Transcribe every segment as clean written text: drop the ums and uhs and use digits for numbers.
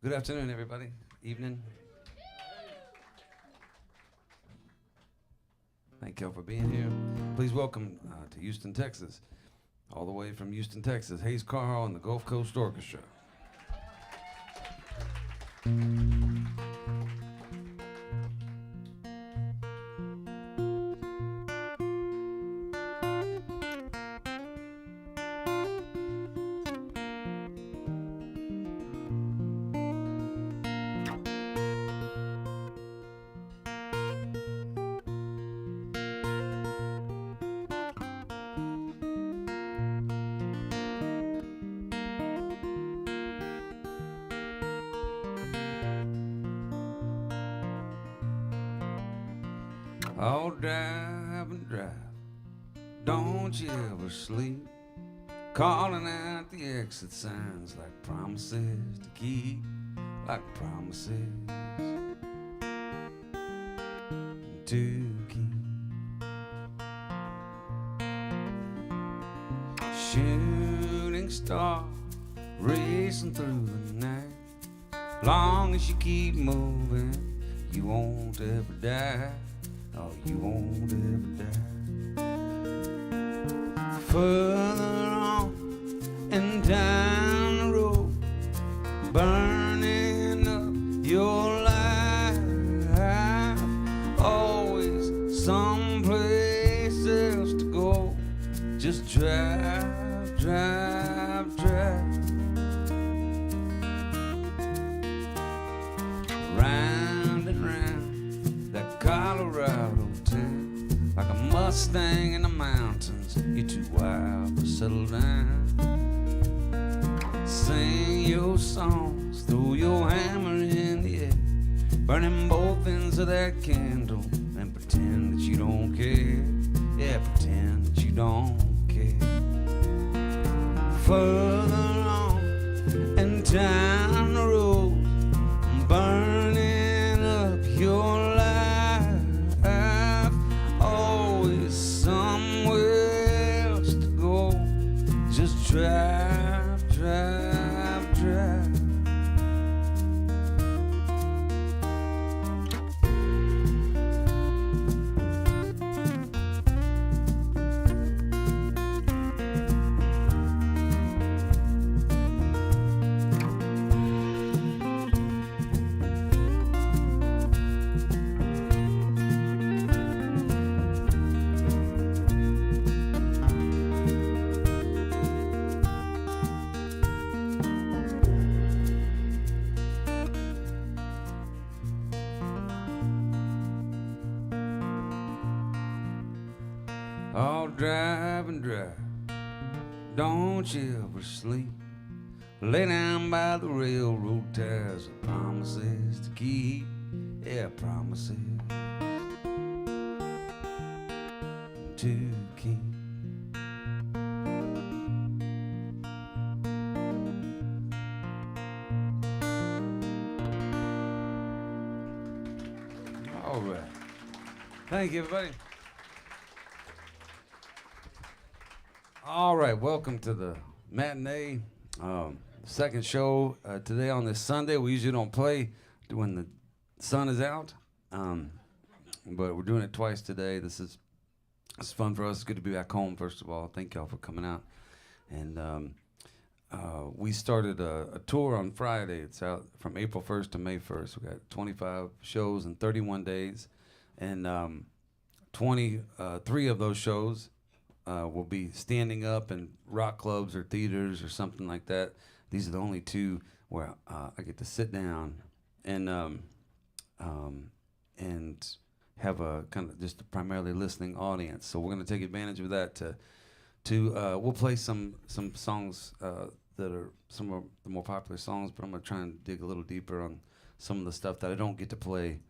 Good afternoon, everybody. Evening. Thank y'all for being here. Please welcome to Houston, Texas. All the way from Houston, Texas, Carll and the Gulf Coast Orchestra. Oh, drive and drive, don't you ever sleep, calling out the exit signs like promises to keep, like promises to keep. Shooting star racing through the night, long as you keep moving, you won't ever die. Oh, you won't ever die. Further on and down the road, burning up your life. Always someplace else to go. Just drive, drive, drive. Round and round that Colorado town, like a Mustang in the mountains, you're too wild to settle down. Sing your songs, throw your hammer in the air, burning both ends of that candle and pretend that you don't care. Yeah, pretend that you don't care. Further on and down the road, burning up your life. Always somewhere else to go. Just drive, drive, drive. Oh, drive and drive, don't you ever sleep. Lay down by the railroad ties with promises to keep. Yeah, promises to keep. All right. Thank you, everybody. All right, welcome to the matinee, second show today on this Sunday. We usually don't play when the sun is out, but we're doing it twice today. It's fun for us. It's good to be back home, first of all. Thank y'all for coming out. And we started a tour on Friday. It's out from April 1st to May 1st. We got 25 shows in 31 days, and 23 of those shows will be standing up in rock clubs or theaters or something like that. These are the only two where I get to sit down and have a kind of just a primarily listening audience. So we're going to take advantage of that to we'll play some songs that are some of the more popular songs, but I'm going to try and dig a little deeper on some of the stuff that I don't get to play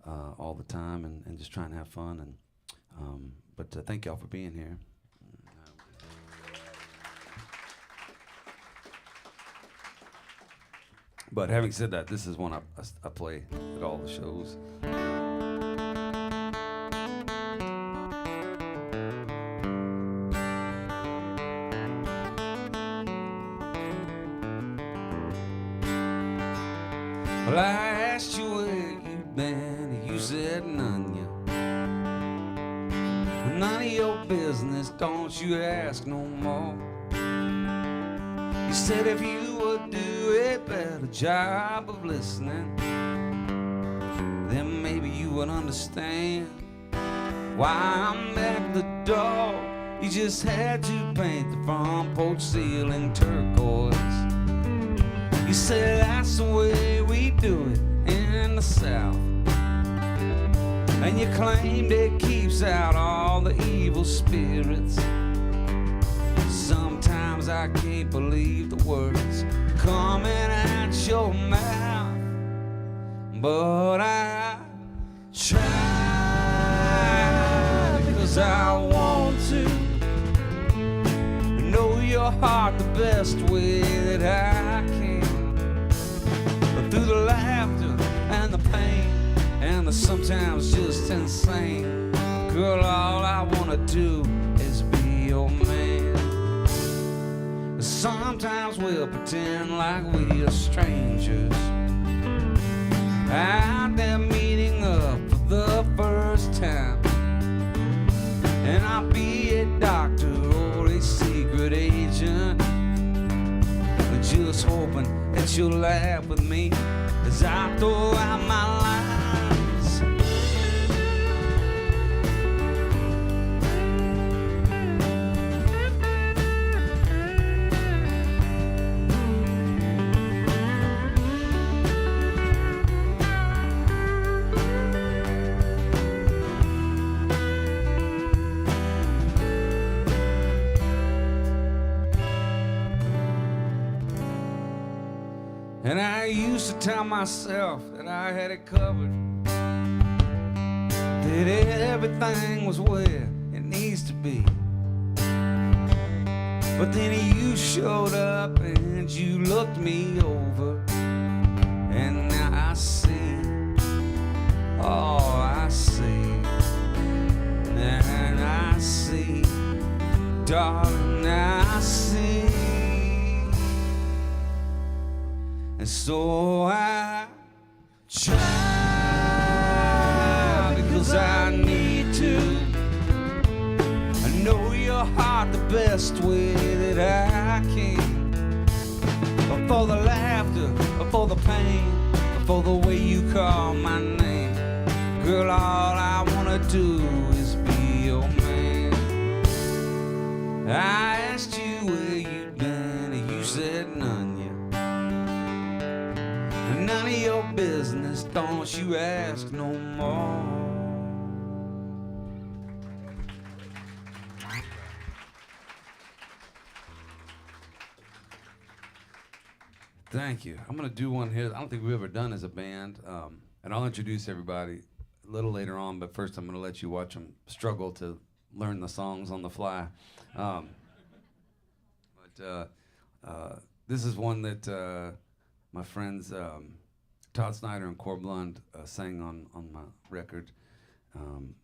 all the time, and just try and have fun. And but thank y'all for being here. But having said that, this is one I play at all the shows. Well, I asked you where you've been, and you said none yet. None of your business, don't you ask no more. You said if you would do a better job of listening, then maybe you would understand why I'm at the door. You just had to paint the front porch ceiling turquoise. You said that's the way we do it in the South, and you claimed it keeps out all the evil spirits. Sometimes I can't believe the words coming at your mouth, but I try because I want to know your heart the best way that I can. But through the laughter and the pain and the sometimes just insane, girl, all I wanna do is be your man. Sometimes we'll pretend like we are strangers out there meeting up for the first time, and I'll be a doctor or a secret agent, but just hoping that you'll laugh with me as I throw out my lines. And I used to tell myself that I had it covered, that everything was where it needs to be. But then you showed up and you looked me over, and now I see, oh I see, and I see, darling, I see. And so I try because I need to. I know your heart the best way that I can. Before the laughter, before the pain, before the way you call my name, girl, all I wanna do is be your man. I asked you where you'd been, and you said none yet. None of your business, don't you ask no more. Thank you. I'm gonna do one here I don't think we've ever done as a band, and I'll introduce everybody a little later on, but first I'm gonna let you watch them struggle to learn the songs on the fly. This is one that my friends Todd Snyder and Carll sang on my record,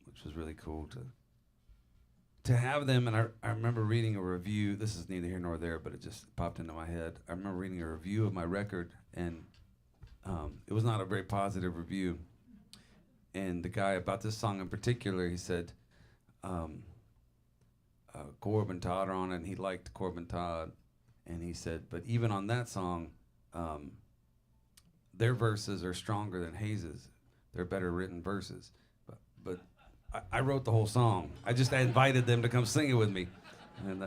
which was really cool to have them. And I remember reading a review. This is neither here nor there, but it just popped into my head. I remember reading a review of my record, and it was not a very positive review. And the guy about this song in particular, he said, Carll and Todd are on it, and he liked Carll and Todd. And he said, but even on that song, their verses are stronger than Hayes's. They're better written verses. But I wrote the whole song. I invited them to come sing it with me. And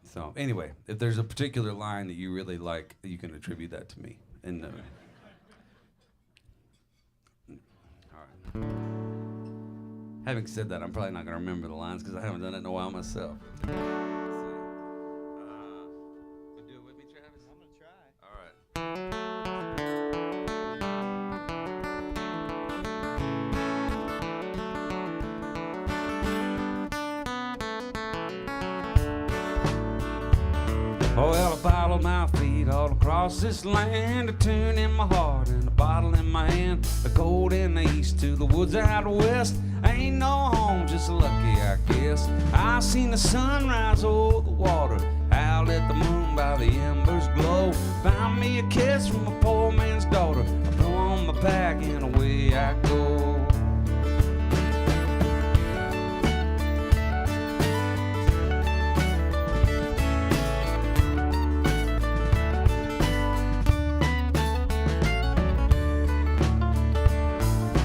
so anyway, if there's a particular line that you really like, you can attribute that to me. And all right. Having said that, I'm probably not going to remember the lines because I haven't done it in a while myself. Well, I followed my feet all across this land, a tune in my heart and a bottle in my hand, the cold in the east to the woods out west. Ain't no home, just lucky, I guess. I seen the sunrise over the water, howled at the moon by the embers glow. Found me a kiss from a pack and away I go.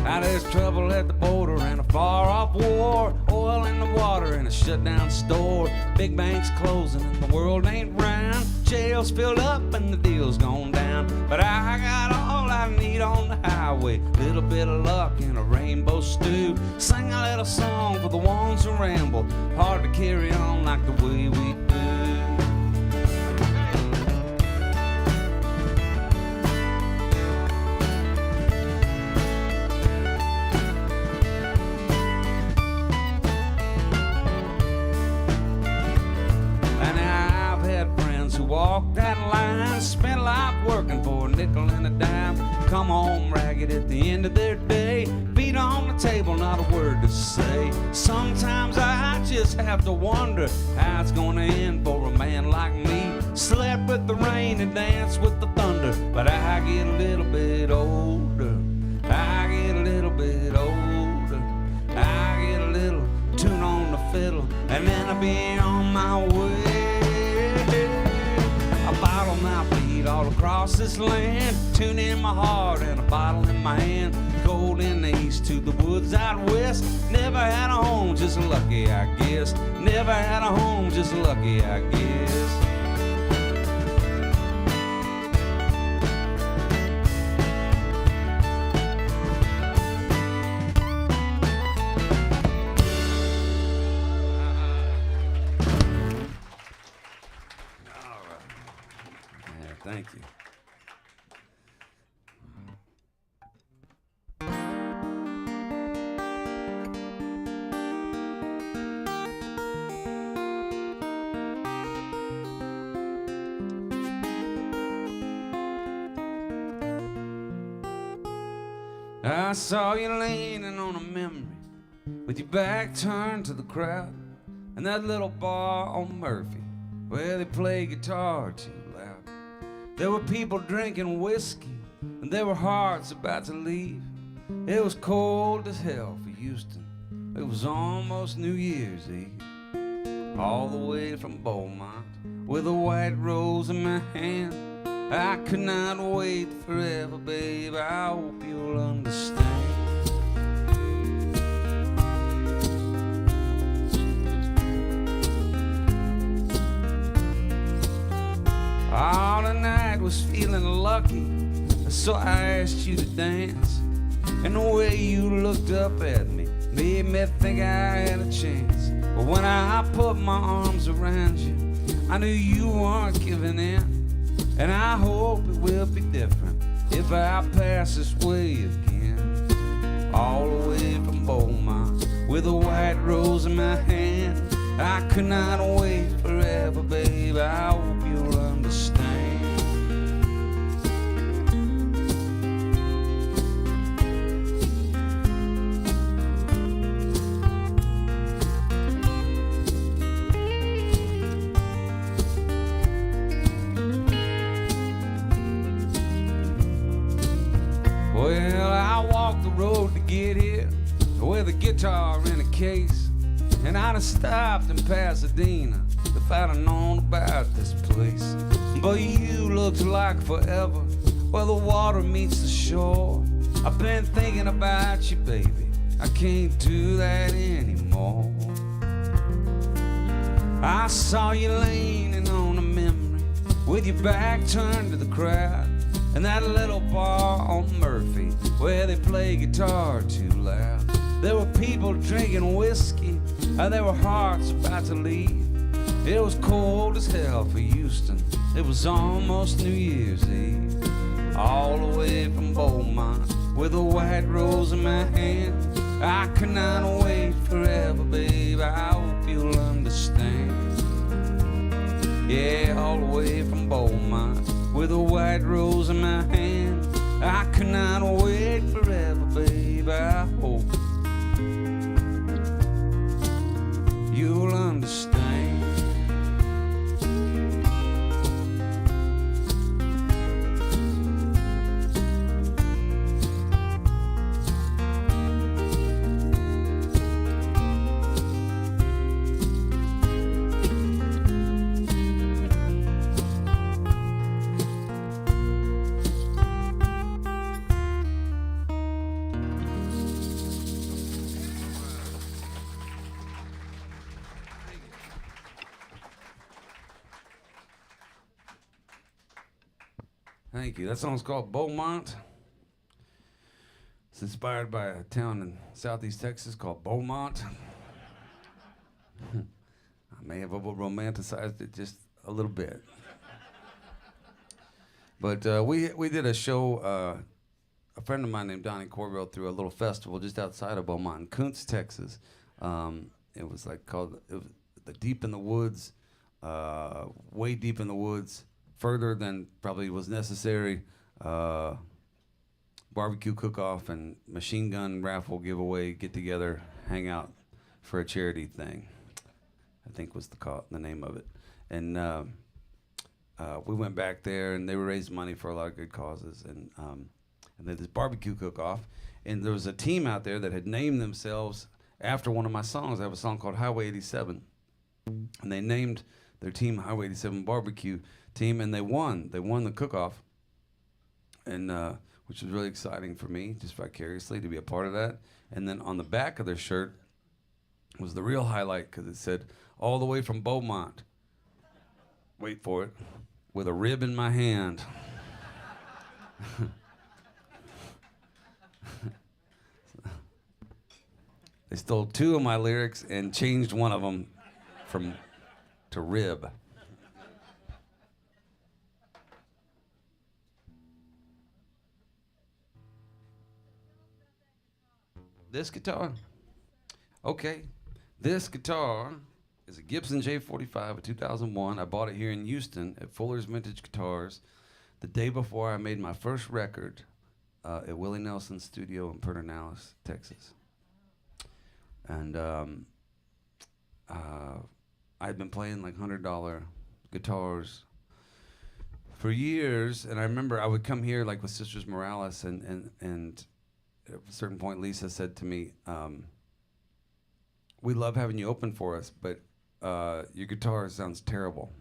Now there's trouble at the border and a far-off war, oil in the water and a shut-down store. Big banks closing and the world ain't round. Jails filled up and the deal's gone down. But I got all I need on the highway, little bit of luck and a rainbow stew. Sing a little song for the ones who ramble, hard to carry on like the way we do. Walk that line, spent life working for a nickel and a dime. Come home ragged at the end of their day, feet on the table, not a word to say. Sometimes I just have to wonder how it's gonna end for a man like me. Slept with the rain and danced with the thunder, but I get a little bit older. I get a little bit older. I get a little tune on the fiddle, and then I'll be on my way. A bottle on my feet all across this land, tune in my heart and a bottle in my hand. Cold in the east to the woods out west. Never had a home, just lucky I guess. Never had a home, just lucky I guess. Thank you. I saw you leaning on a memory with your back turned to the crowd in that little bar on Murphy where they play guitar too loud. There were people drinking whiskey, and there were hearts about to leave. It was cold as hell for Houston. It was almost New Year's Eve. All the way from Beaumont, with a white rose in my hand. I could not wait forever, babe. I hope you'll understand. All the night was feeling lucky, so I asked you to dance. And the way you looked up at me made me think I had a chance. But when I put my arms around you, I knew you weren't giving in. And I hope it will be different if I pass this way again. All the way from Beaumont, with a white rose in my hand. I could not wait forever, babe. I hope you'll understand. Well, I walked the road to get here with a guitar in a case. And I'd have stopped in Pasadena if I'd have known about this place. But you looked like forever where the water meets the shore. I've been thinking about you, baby. I can't do that anymore. I saw you leaning on a memory with your back turned to the crowd in that little bar on Murphy where they play guitar too loud. There were people drinking whiskey, and there were hearts about to leave. It was cold as hell for Houston. It was almost New Year's Eve. All the way from Beaumont, with a white rose in my hand. I could not wait forever, babe. I hope you'll understand. Yeah, all the way from Beaumont, with a white rose in my hand. I could not wait forever, babe. I hope you'll understand. Thank you. That song's called Beaumont. It's inspired by a town in southeast Texas called Beaumont. I may have romanticized it just a little bit. But we did a show, a friend of mine named Donnie Corville threw a little festival just outside of Beaumont in Kuntz, Texas. It was the deep in the woods, way deep in the woods, further than probably was necessary. Barbecue cook-off and machine gun raffle giveaway, get together, hang out for a charity thing, I think was the name of it. And we went back there, and they were raising money for a lot of good causes. And they had this barbecue cook-off, and there was a team out there that had named themselves after one of my songs. I have a song called Highway 87, and they named their team Highway 87 Barbecue Team, and they won. They won the cook-off, and which was really exciting for me, just vicariously to be a part of that. And then on the back of their shirt was the real highlight, because it said, "All the way from Beaumont." Wait for it. With a rib in my hand. They stole 2 of my lyrics and changed one of them to rib. This guitar? Okay. This guitar is a Gibson J45 of 2001. I bought it here in Houston at Fuller's Vintage Guitars the day before I made my first record at Willie Nelson's studio in Pedernales, Texas. And I'd been playing like $100 guitars for years, and I remember I would come here like with Sisters Morales, and at a certain point Lisa said to me, "We love having you open for us, but your guitar sounds terrible.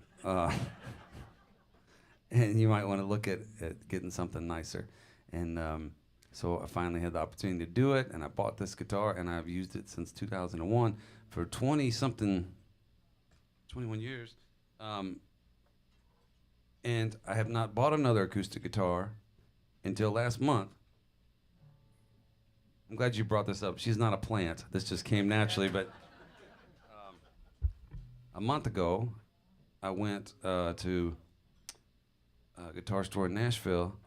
And you might want to look at getting something nicer." And so I finally had the opportunity to do it, and I bought this guitar, and I've used it since 2001 for 21 years. And I have not bought another acoustic guitar until last month. I'm glad you brought this up. She's not a plant. This just came naturally, but a month ago, I went to a guitar store in Nashville,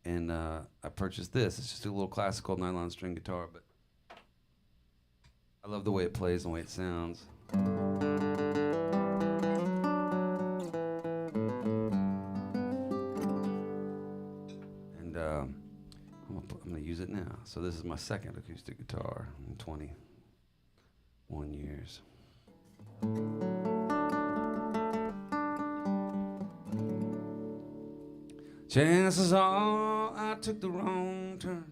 and I purchased this. It's just a little classical nylon string guitar, but I love the way it plays and the way it sounds. And I'm gonna use it now. So this is my second acoustic guitar in 21 years. Chances are I took the wrong turn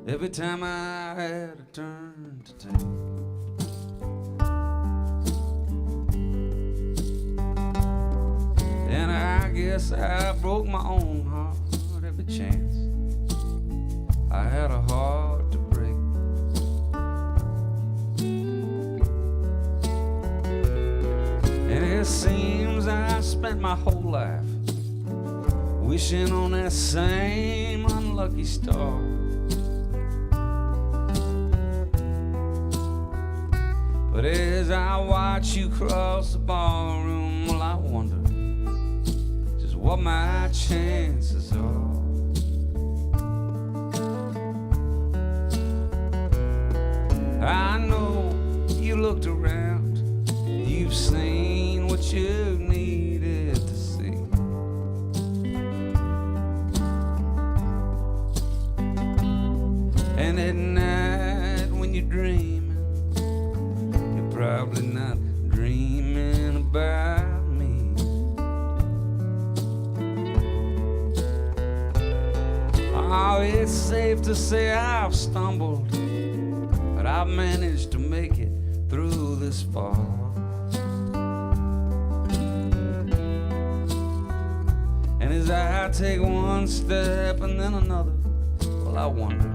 every time I had a turn to take. And I guess I broke my own heart every chance I had a heart to break. And it seems I spent my whole life wishing on that same unlucky star. But as I watch you cross the ballroom, well, I wonder just what my chances are. I know you looked around, you've seen what you needed to see. And at night when you're dreaming, you're probably not dreaming about me. Oh, it's safe to say I've stumbled, but I've managed to make it through this far. And as I take one step and then another, well, I wonder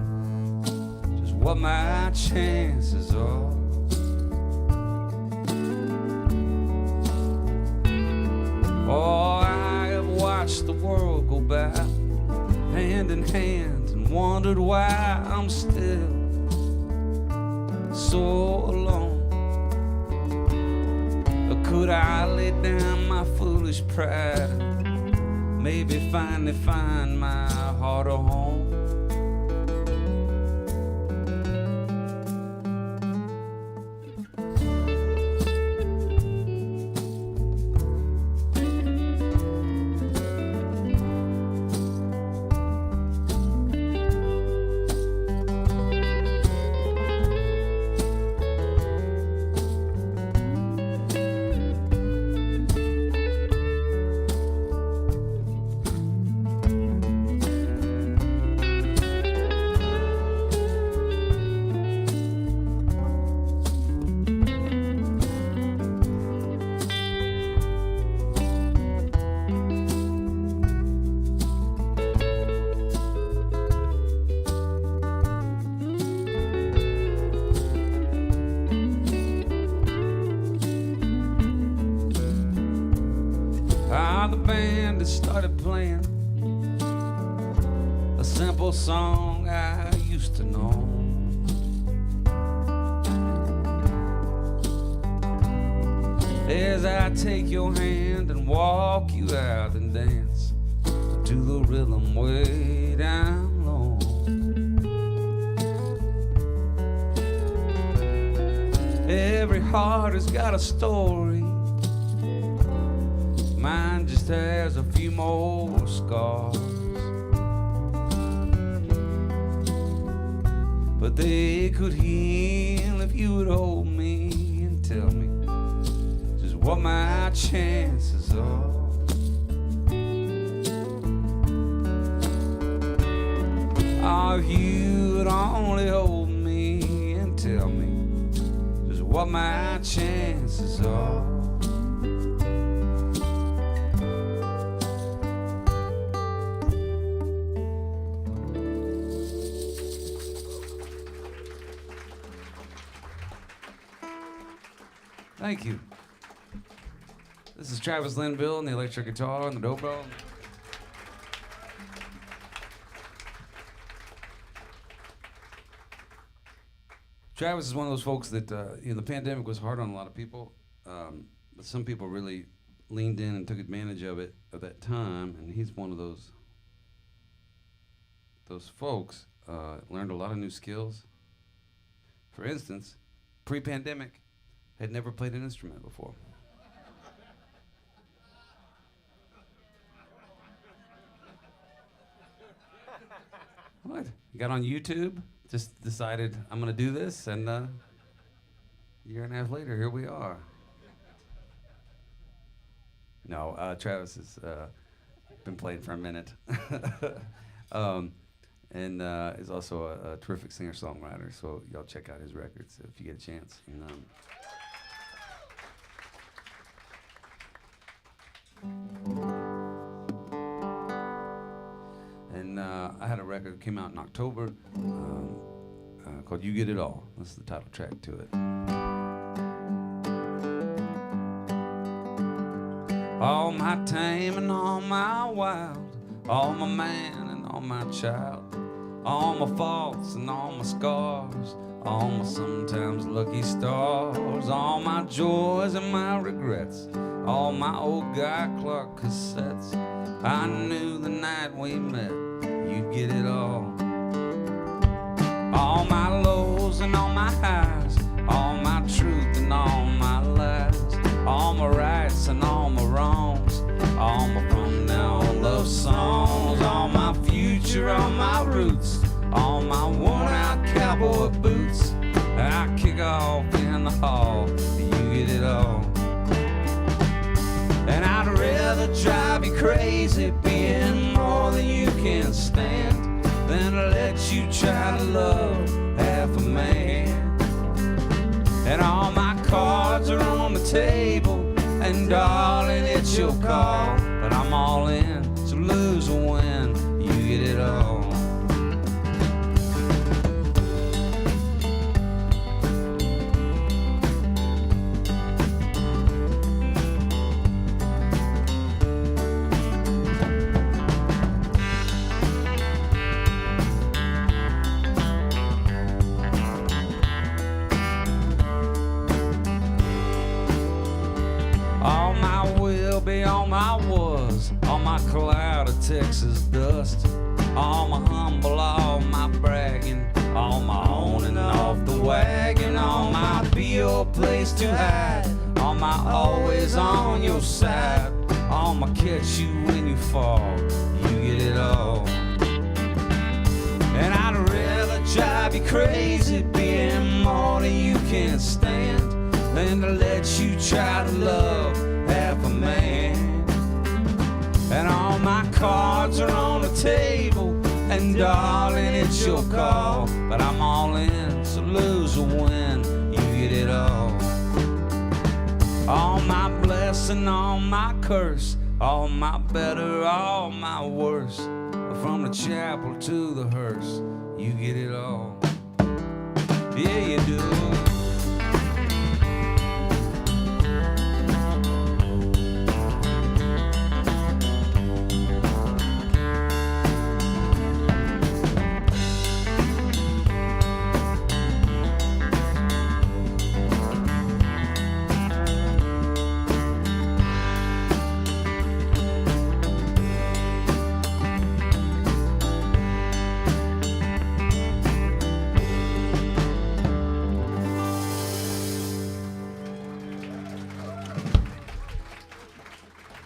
just what my chances are. Oh, I have watched watched the world go by, hand in hand, and wondered why I'm still so alone. Or could I lay down my foolish pride, maybe finally find my heart a home? The band had started playing a simple song I used to know. As I take your hand and walk you out and dance to the rhythm way down low. Every heart has got a story. Mine just has a few more scars, but they could heal if you would hold me and tell me just what my chances are. Oh, if you would only hold me and tell me just what my chances are. Thank you. This is Travis Linville and the electric guitar and the dobro. Travis is one of those folks that, the pandemic was hard on a lot of people, but some people really leaned in and took advantage of it at that time, and he's one of those folks, learned a lot of new skills. For instance, pre-pandemic, had never played an instrument before. What? You got on YouTube, just decided I'm gonna do this, and a year and a half later, here we are. No, Travis has been playing for a minute. And is also a terrific singer-songwriter, so y'all check out his records if you get a chance. And I had a record that came out in October called You Get It All. This is the title track to it. All my tame and all my wild, all my man and all my child, all my faults and all my scars, all my sometimes lucky stars, all my joys and my regrets, all my old Guy Clark cassettes. I knew the night we met, you'd get it all. All my lows and all my highs, all my truth and all my lies, all my rights and all my wrongs, all my from now on love songs, all my future, all my roots, all my worn out cowboy boots. I kick off in the hall, you get it all. And I'd rather drive you crazy, being more than you can stand, than let you try to love half a man. And all my cards are on the table, and darling, it's your call, but I'm all in, so lose or win, you get it all. Texas dust. All my humble, all my bragging, all my on and off the wagon, all my be your place to hide, all my always on your side, all my catch you when you fall, you get it all. And I'd rather drive you crazy, being more than you can stand, than to let you try to love half a man. And all my cards are on the table, and darling, it's your call. But I'm all in, so lose or win, you get it all. All my blessing, all my curse, all my better, all my worst. From the chapel to the hearse, you get it all. Yeah, you do.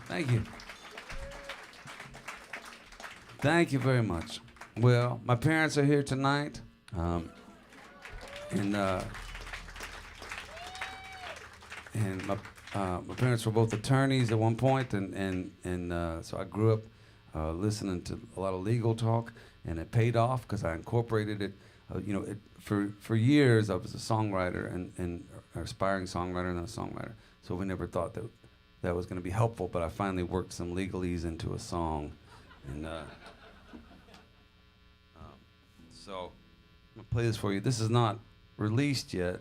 Thank you. Thank you very much. Well, my parents are here tonight, and my parents were both attorneys at one point, and so I grew up listening to a lot of legal talk, and it paid off because I incorporated it. For years I was a songwriter and an aspiring songwriter and a songwriter, so we never thought that was going to be helpful, but I finally worked some legalese into a song. And so I'm going to play this for you. This is not released yet,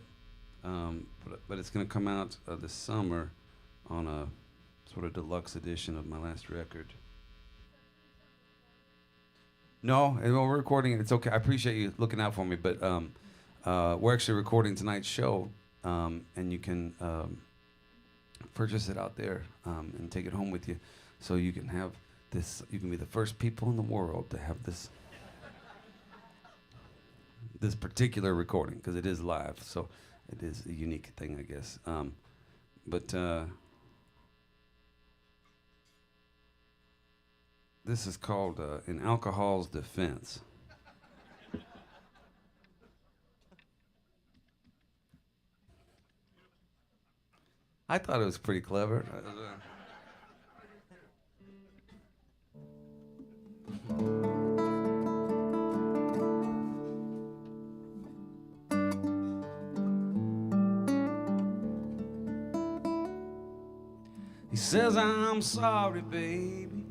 but it's going to come out this summer on a sort of deluxe edition of my last record. No, we're recording it. It's okay. I appreciate you looking out for me, but we're actually recording tonight's show, and you can purchase it out there and take it home with you, so you can have this. You can be the first people in the world to have this particular recording, because it is live, so it is a unique thing, I guess. But this is called "In Alcohol's Defense." I thought it was pretty clever. He says, "I'm sorry, baby.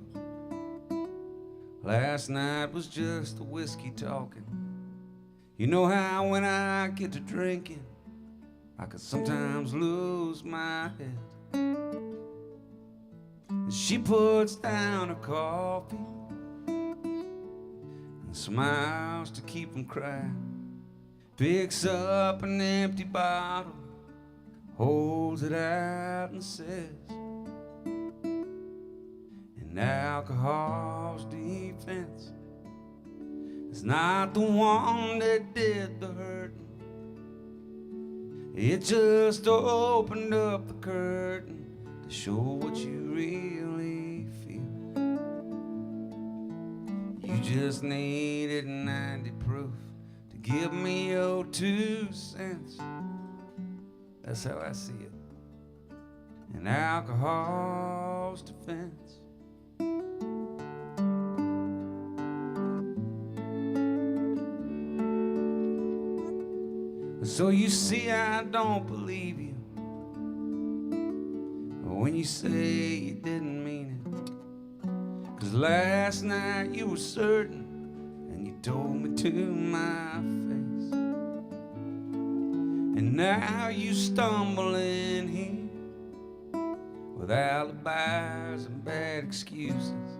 Last night was just the whiskey talking. You know how when I get to drinking, I could sometimes lose my head." And she puts down her coffee and smiles to keep from crying. Picks up an empty bottle, holds it out and says, "In alcohol's defense, it's not the one that did the hurting. It just opened up the curtain to show what you really feel. You just needed 90 proof to give me your 2 cents. That's how I see it. In alcohol's defense." So you see, I don't believe you when you say you didn't mean it. 'Cause last night you were certain, and you told me to my face. And now you stumble in here with alibis and bad excuses,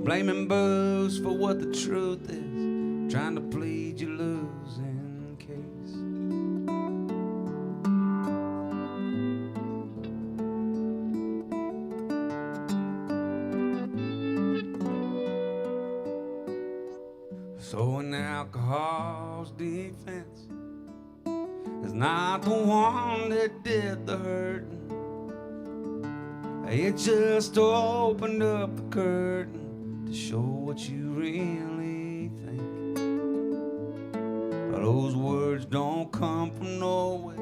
blaming booze for what the truth is, trying to plead your losing case. So an alcohol's defense is not the one that did the hurting. It just opened up the curtain to show what you really think. But those words don't come from nowhere.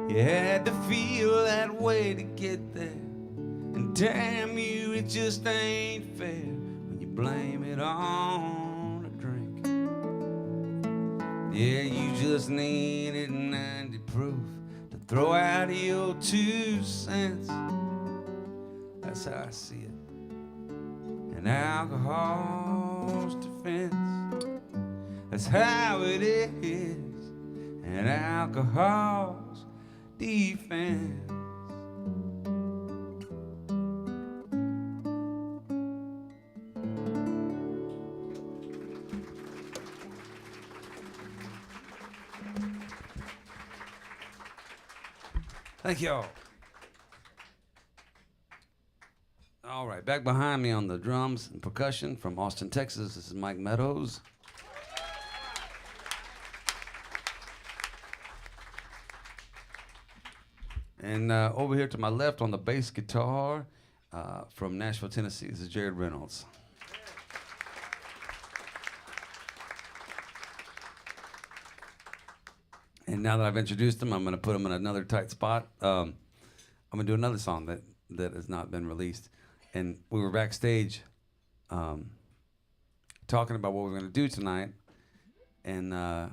You had to feel that way to get there. And damn you, it just ain't fair when you blame it on a drink. Yeah, you just needed 90 proof to throw out your 2 cents. That's how I see it. And alcohol's defense. That's how it is. And alcohol's defense. Thank y'all. All right, back behind me on the drums and percussion from Austin, Texas, this is Mike Meadows. And over here to my left on the bass guitar from Nashville, Tennessee, this is Jared Reynolds. And now that I've introduced him, I'm going to put him in another tight spot. I'm going to do another song that has not been released. And we were backstage talking about what we were going to do tonight. And I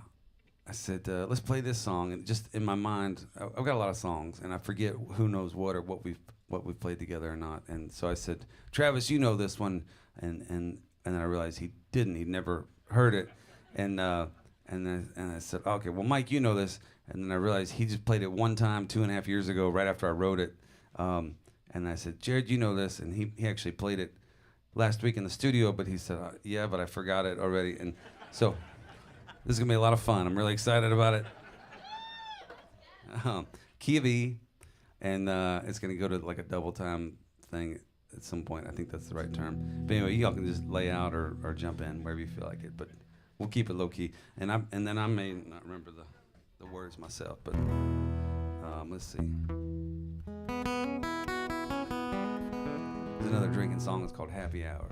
said, let's play this song. And just in my mind, I've got a lot of songs, and I forget who knows what or what we've played together or not. And so I said, Travis, you know this one. And then I realized he didn't. He'd never heard it. And I said, okay, well, Mike, you know this. And then I realized he just played it one time 2.5 years ago, right after I wrote it. And I said, Jared, you know this. And he actually played it last week in the studio, but he said, yeah, but I forgot it already. And so this is going to be a lot of fun. I'm really excited about it. Key of E, and it's going to go to like a double time thing at some point. I think that's the right term. But anyway, y'all can just lay out or jump in wherever you feel like it. But we'll keep it low key. And then I may not remember the words myself, but let's see. There's another drinking song. It's called Happy Hour.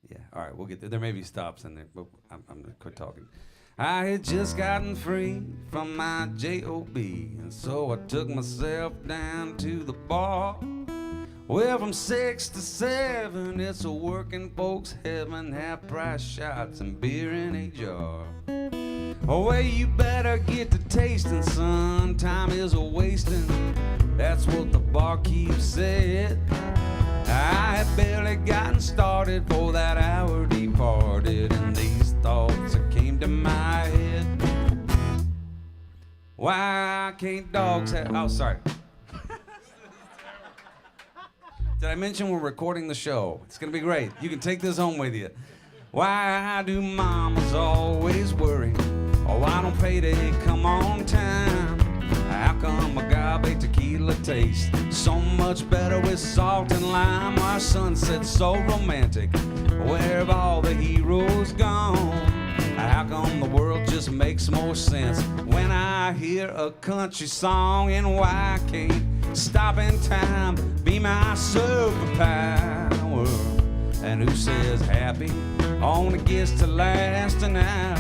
Yeah, all right, we'll get there. There may be stops in there, but I'm going to quit talking. I had just gotten free from my job, and so I took myself down to the bar. Well, from 6 to 7, it's a working folks' heaven. Half-price shots and beer in a jar. Oh, well, you better get to tasting, son. Time is a-wasting. That's what the barkeep said. I had barely gotten started for that hour departed, and these thoughts that came to my head. Why can't dogs have... Oh, sorry. Did I mention we're recording the show? It's going to be great. You can take this home with you. Why do mamas always worry? Oh, I don't pay to come on time. How come agave tequila tastes so much better with salt and lime? Our sunset's so romantic. Where have all the heroes gone? How come the world just makes more sense when I hear a country song? And why can't stop in time be my superpower? And who says happy only gets to last an hour?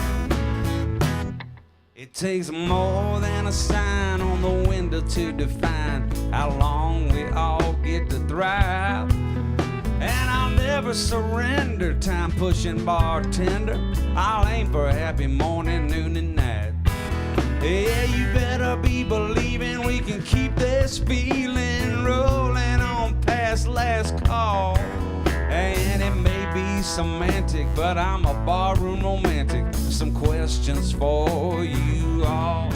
It takes more than a sign on the window to define how long we all get to thrive. And I'll never surrender, time pushing bartender. I'll aim for a happy morning, noon, and night. Yeah, you better be believing we can keep this feeling rolling on past last call. And it may be semantic, but I'm a barroom romantic. Some questions for you all.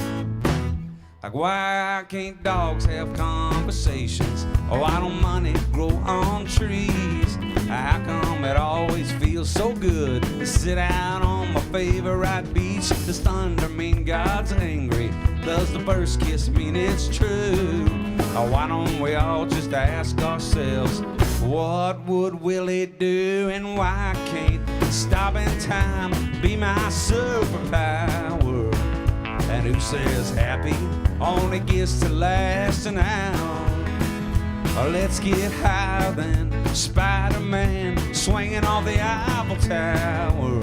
Like, why can't dogs have conversations? Oh, why don't money grow on trees? How come it always feels so good to sit out on my favorite beach? Does thunder mean God's angry? Does the first kiss mean it's true? Why don't we all just ask ourselves, what would Willie do, and why can't stopping time be my superpower? And who says happy only gets to last an hour? Let's get higher than Spider-Man swinging off the Eiffel Tower.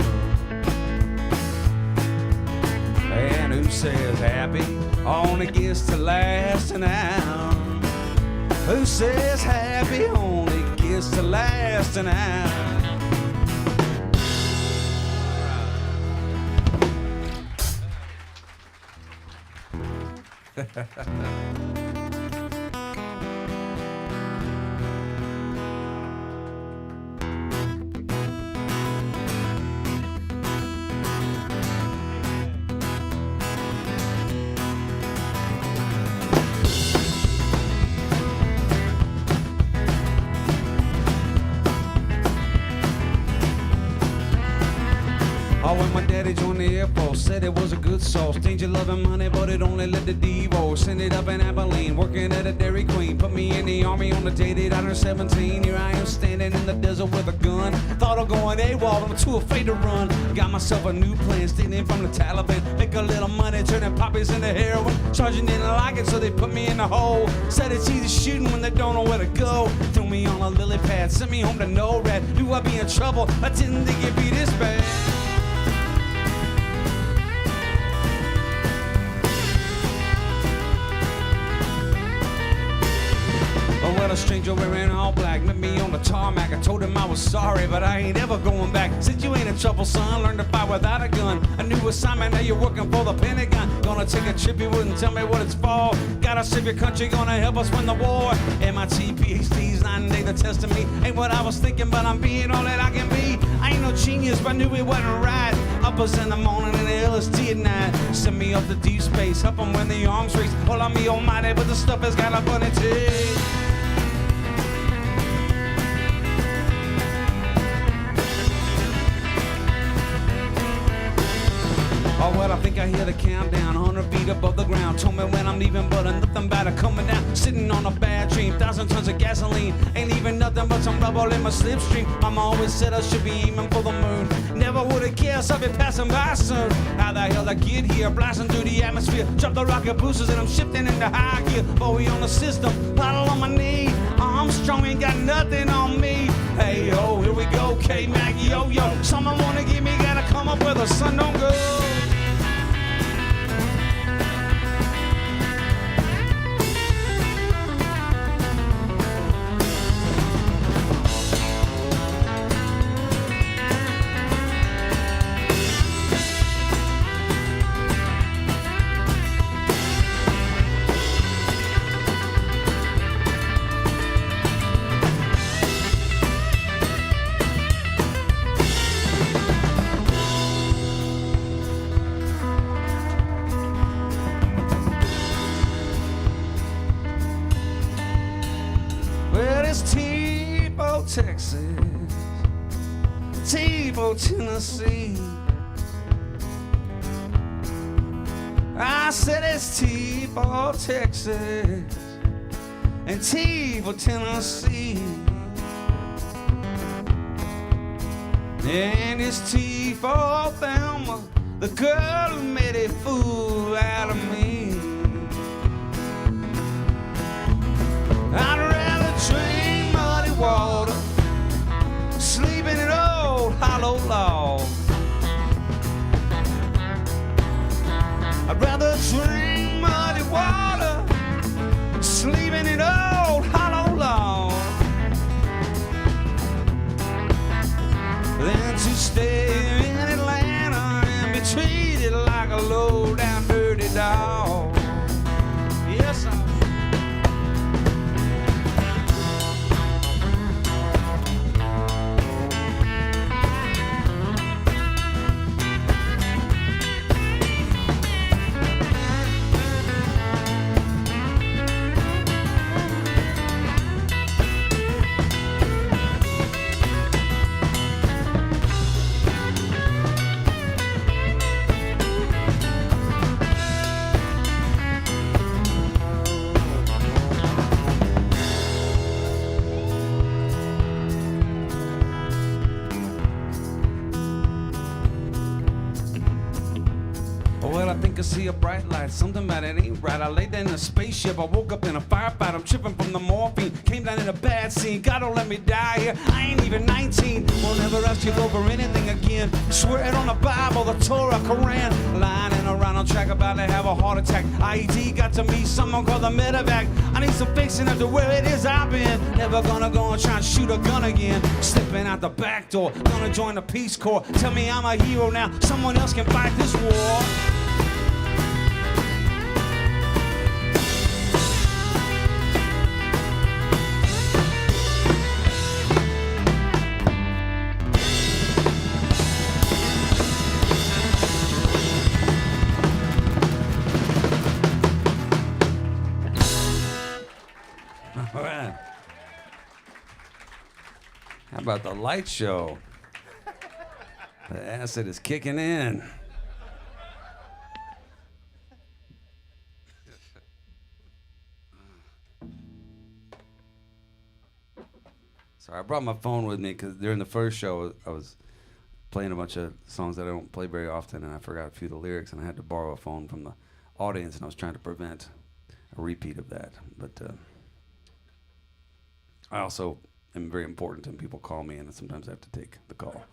And who says happy only gets to last an hour? Who says happy only gets to last an hour? Oh, when my daddy joined the Air Force, said it was a good sauce. Danger loving money, but it only led to divorce. Ended up in Abilene, working at a Dairy Queen. Put me in the Army on the day that I turned 17. Here I am standing in the desert with a gun. Thought of going AWOL, I'm too afraid to run. Got myself a new plan, stealing from the Taliban. Make a little money, turning poppies into heroin. Charging didn't like it, so they put me in the hole. Said it's easy shooting when they don't know where to go. Threw me on a lily pad, sent me home to no rat. Knew I'd be in trouble, I didn't think it'd be this bad. Well, a stranger wearing all black met me on the tarmac. I told him I was sorry, but I ain't ever going back. Said you ain't in trouble, son. Learn to fight without a gun. A new assignment, now you're working for the Pentagon. Gonna take a trip, you wouldn't tell me what it's for. Gotta save your country, gonna help us win the war. MIT, PhDs, 9 days to test me. Ain't what I was thinking, but I'm being all that I can be. I ain't no genius, but knew it wasn't right. Uppers in the morning and the LSD at night. Send me up to deep space, help them win the arms race. Pull on me almighty, but the stuff has got a bunny taste. Oh, well, I think I hear the countdown, 100 feet above the ground. Told me when I'm leaving, but nothing about it coming down. Sitting on a bad dream, 1,000 tons of gasoline. Ain't leaving nothing but some rubble in my slipstream. Mama always said I should be aiming for the moon. Never would've guessed I'd be passing by soon. How the hell I get here, blasting through the atmosphere. Drop the rocket boosters and I'm shifting into high gear. Bowie on the system, paddle on my knee. Armstrong ain't got nothing on me. Hey, yo, here we go, K-Mac, yo-yo. Someone wanna give me, gotta come up where the sun don't go. Texas, Tebow, Tennessee. I said it's Tebow, Texas, and Tebow, Tennessee. And it's T for Thelma, the girl who made a fool out of me. I'd rather drink muddy water, sleeping in old hollow log. I'd rather drink muddy water, sleeping in old hollow log, than to stay in Atlanta and be treated like a low-down dirty dog. see a bright light. Something about it ain't right. I laid there in a spaceship. I woke up in a firefight. I'm tripping from the morphine. Came down in a bad scene. God don't let me die here. I ain't even 19. Won't ever ask you for anything again. Swear it on the Bible, the Torah, Quran. Lying around on track, about to have a heart attack. IED got to me, someone called the medevac. I need some fixing up to where it is I've been. Never gonna go and try and shoot a gun again. Slipping out the back door, gonna join the Peace Corps. Tell me I'm a hero now, someone else can fight this war. All right. How about the light show? The acid is kicking in. So I brought my phone with me because during the first show I was playing a bunch of songs that I don't play very often, and I forgot a few of the lyrics, and I had to borrow a phone from the audience, and I was trying to prevent a repeat of that. But I also am very important, and people call me, and sometimes I have to take the call.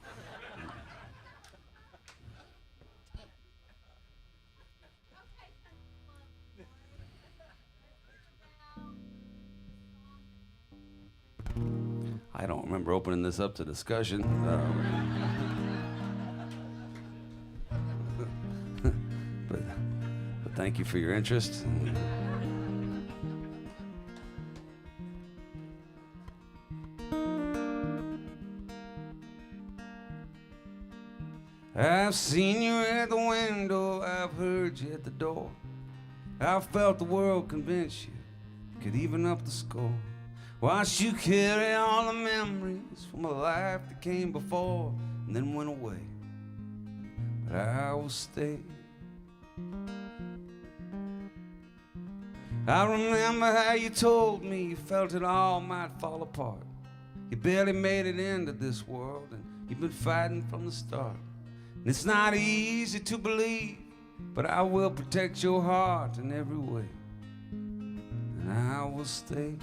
I don't remember opening this up to discussion. But thank you for your interest. I've seen you at the window, I've heard you at the door. I've felt the world convince you could even up the score. Watched you carry all the memories from a life that came before and then went away. But I will stay. I remember how you told me you felt it all might fall apart. You barely made it into this world, and you've been fighting from the start. And it's not easy to believe, but I will protect your heart in every way. And I will stay.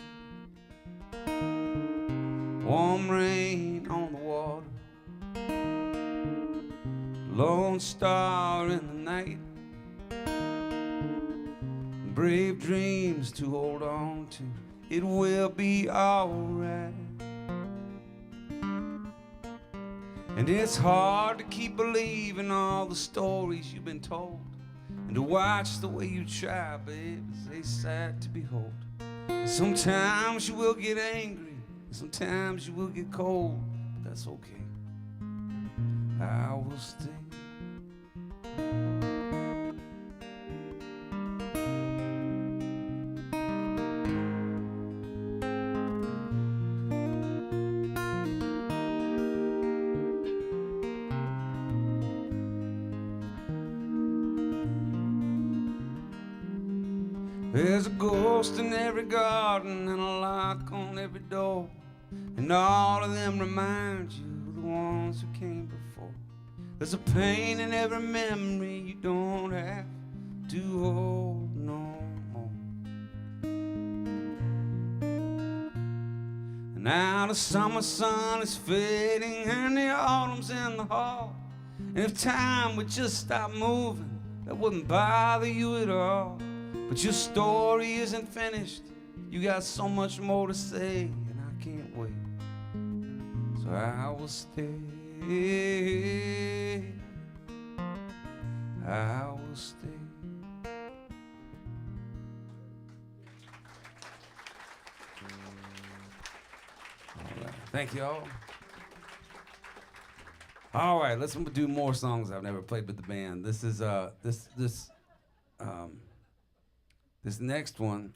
Warm rain on the water, lone star in the night, brave dreams to hold on to. It will be alright. And it's hard to keep believing all the stories you've been told, and to watch the way you try, babe, it's sad to behold. And sometimes you will get angry, and sometimes you will get cold, but that's okay. I will stay. There's a ghost in every garden and a lock on every door, and all of them remind you of the ones who came before. There's a pain in every memory you don't have to hold no more. And now the summer sun is fading and the autumn's in the hall, and if time would just stop moving, that wouldn't bother you at all. But your story isn't finished. You got so much more to say, and I can't wait. So I will stay. I will stay. All right. Thank you all. All right, let's do more songs I've never played with the band. This is this next one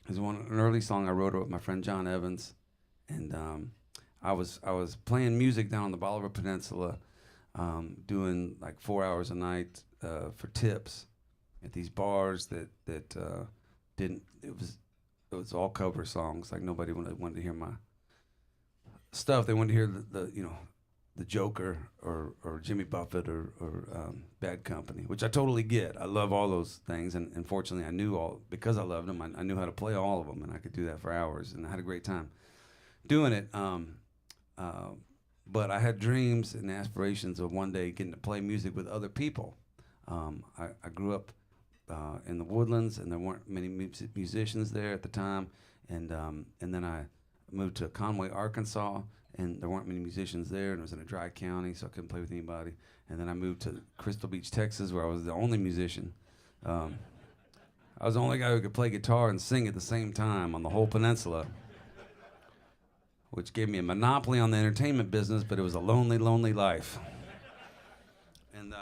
is an early song I wrote with my friend John Evans, and I was playing music down on the Bolivar Peninsula, doing like 4 hours a night for tips at these bars that didn't. It was all cover songs. Like nobody wanted to hear my stuff. They wanted to hear the the Joker or Jimmy Buffett or Bad Company, which I totally get. I love all those things, and fortunately I knew all, because I loved them, I knew how to play all of them, and I could do that for hours, and I had a great time doing it. But I had dreams and aspirations of one day getting to play music with other people. I grew up in the Woodlands, and there weren't many musicians there at the time, and then I moved to Conway, Arkansas, and there weren't many musicians there, and it was in a dry county, so I couldn't play with anybody. And then I moved to Crystal Beach, Texas, where I was the only musician. I was the only guy who could play guitar and sing at the same time on the whole peninsula, which gave me a monopoly on the entertainment business, but it was a lonely, lonely life. And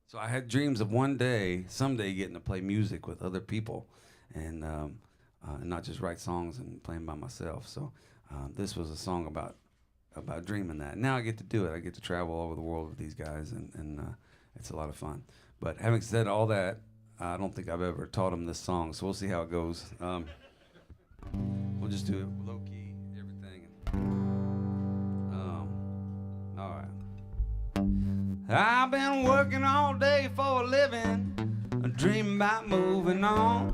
so I had dreams of one day, someday, getting to play music with other people, and not just write songs and playing by myself. So this was a song about dreaming that. Now I get to do it. I get to travel all over the world with these guys, and it's a lot of fun. But having said all that, I don't think I've ever taught them this song, so we'll see how it goes. We'll just do it low key, everything. All right. I've been working all day for a living, dreaming about moving on.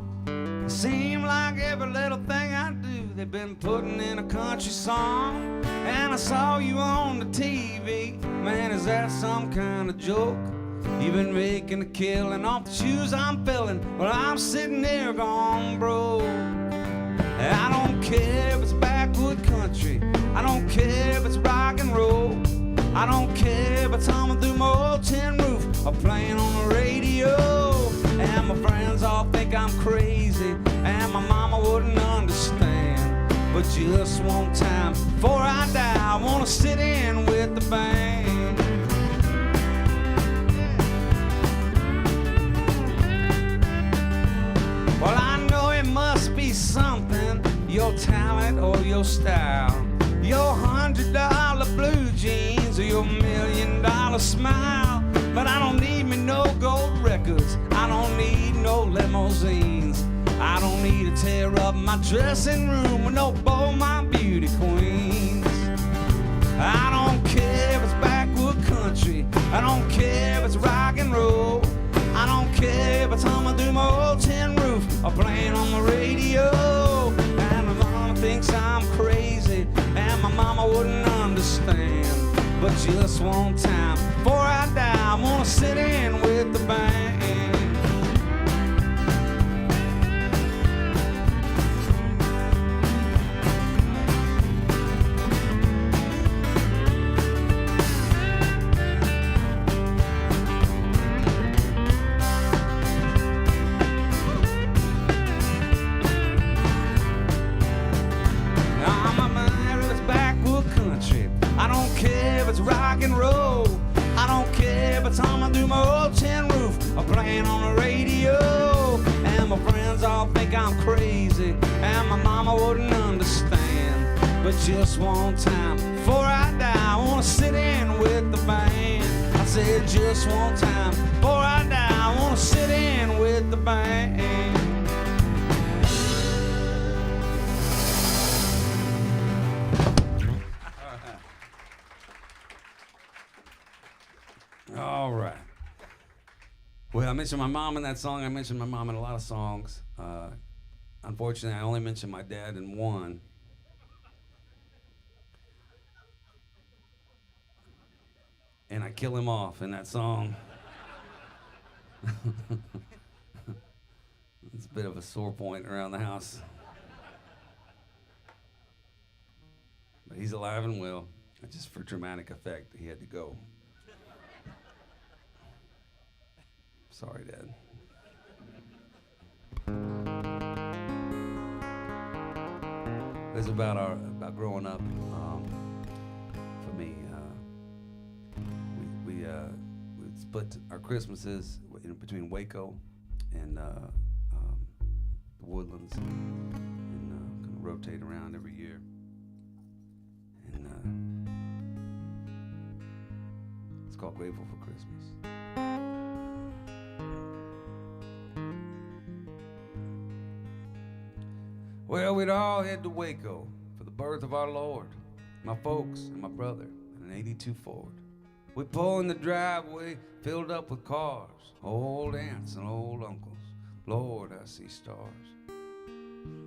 It seems like every little thing I do, they've been putting in a country song. And I saw you on the TV, man, is that some kind of joke? You've been making a killing off the shoes I'm filling, well, I'm sitting there gone broke. I don't care if it's backwood country, I don't care if it's rock and roll, I don't care if it's humming through my old tin roof or playing on the radio. And my friends all think I'm crazy, and my mama wouldn't understand. But just one time before I die, I wanna sit in with the band. Well, I know it must be something, your talent or your style, your $100 blue jeans or your $1 million smile. But I don't need me no gold records, I don't need no limousines, I don't need to tear up my dressing room with no Beaumont beauty queens. I don't care if it's backwood country, I don't care if it's rock and roll, I don't care if it's humming through my old tin roof or playing on the radio. And my mama thinks I'm crazy, and my mama wouldn't understand. But just one time before I die, I wanna sit in with the band. Rock and roll, I don't care if it's humming through my old tin roof or playing on the radio. And my friends all think I'm crazy, and my mama wouldn't understand. But just one time before I die, I wanna sit in with the band. I said just one time before I die, I wanna sit in with the band. All right. Well, I mentioned my mom in that song. I mentioned my mom in a lot of songs. Unfortunately, I only mentioned my dad in one. And I kill him off in that song. It's a bit of a sore point around the house. But he's alive and well. Just for dramatic effect, he had to go. Sorry, Dad. It's about growing up. For me, we split our Christmases between Waco and the Woodlands, and kind of rotate around every year. And it's called Grateful for Christmas. Well, we'd all head to Waco for the birth of our Lord, my folks and my brother. an 82 Ford. We pull in the driveway filled up with cars, old aunts and old uncles. Lord, I see stars.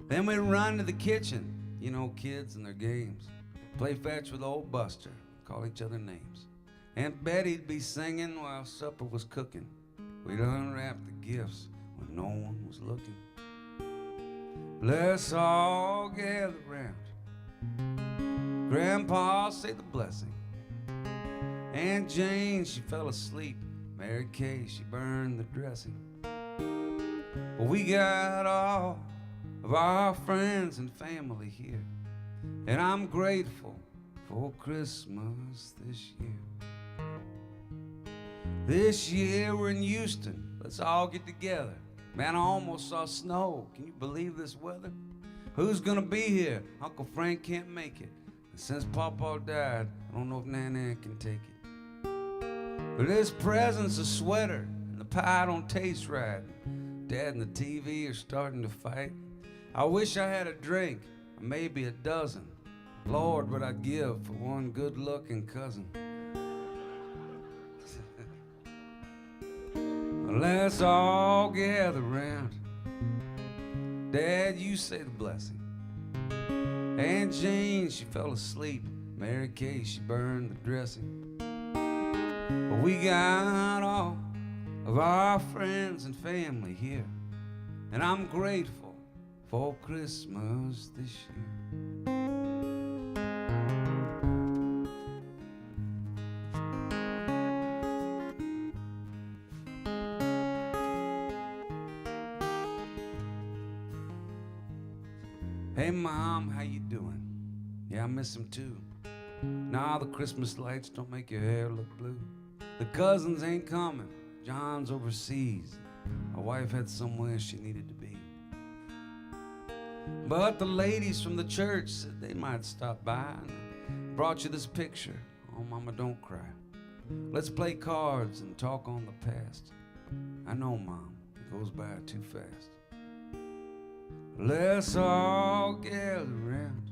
Then we run to the kitchen, you know, kids and their games. Play fetch with old Buster, call each other names. Aunt Betty'd be singing while supper was cooking. We'd unwrap the gifts when no one was looking. Let's all gather round. Grandpa say the blessing. Aunt Jane, she fell asleep. Mary Kay, she burned the dressing. But we got all of our friends and family here, and I'm grateful for Christmas this year. This year we're in Houston. Let's all get together. Man, I almost saw snow. Can you believe this weather? Who's gonna be here? Uncle Frank can't make it. And since Papa died, I don't know if Nana can take it. But this present's a sweater, and the pie don't taste right. Dad and the TV are starting to fight. I wish I had a drink, or maybe a dozen. Lord, what I'd give for one good-looking cousin. Let's all gather round. Dad, you say the blessing. Aunt Jane, she fell asleep. Mary Kay, she burned the dressing. But we got all of our friends and family here, and I'm grateful for Christmas this year. Hey Mom, how you doing? Yeah, I miss him too. Nah, the Christmas lights don't make your hair look blue. The cousins ain't coming. John's overseas. My wife had somewhere she needed to be. But the ladies from the church said they might stop by and brought you this picture. Oh, Mama, don't cry. Let's play cards and talk on the past. I know, Mom, it goes by too fast. Let's all gather around.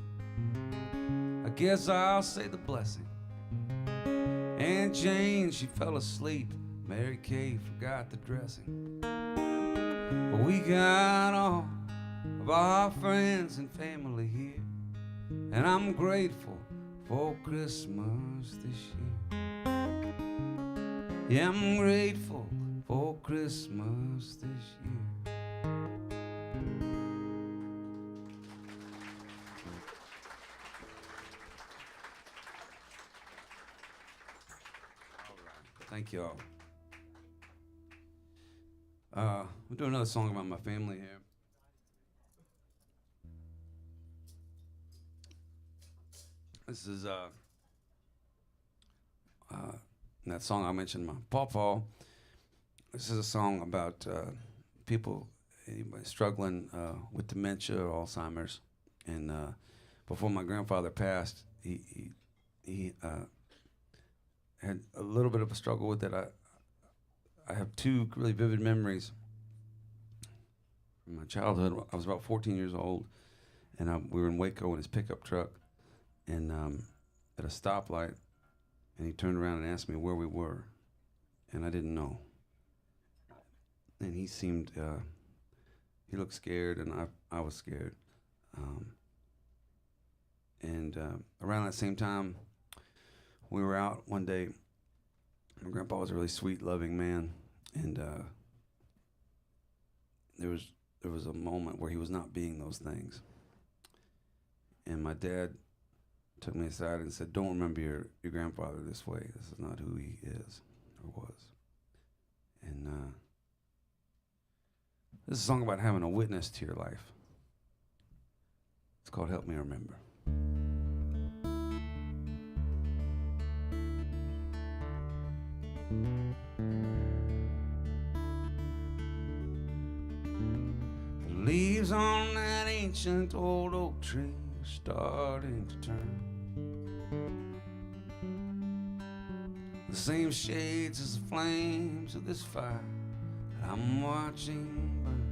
I guess I'll say the blessing. Aunt Jane, she fell asleep. Mary Kay forgot the dressing. But we got all of our friends and family here, and I'm grateful for Christmas this year. Yeah, I'm grateful for Christmas this year. Thank you all. We'll do another song about my family here. This is that song I mentioned, my pawpaw. This is a song about people, anybody struggling with dementia or Alzheimer's. And before my grandfather passed, he had a little bit of a struggle with it. I have two really vivid memories from my childhood. I was about 14 years old, and we were in Waco in his pickup truck, and at a stoplight, and he turned around and asked me where we were, and I didn't know. And he seemed, he looked scared, and I was scared. Around that same time, we were out one day. My grandpa was a really sweet, loving man, and there was a moment where he was not being those things. And my dad took me aside and said, "Don't remember your grandfather this way. This is not who he is or was." And this is a song about having a witness to your life. It's called "Help Me Remember." The leaves on that ancient old oak tree are starting to turn the same shades as the flames of this fire that I'm watching burn.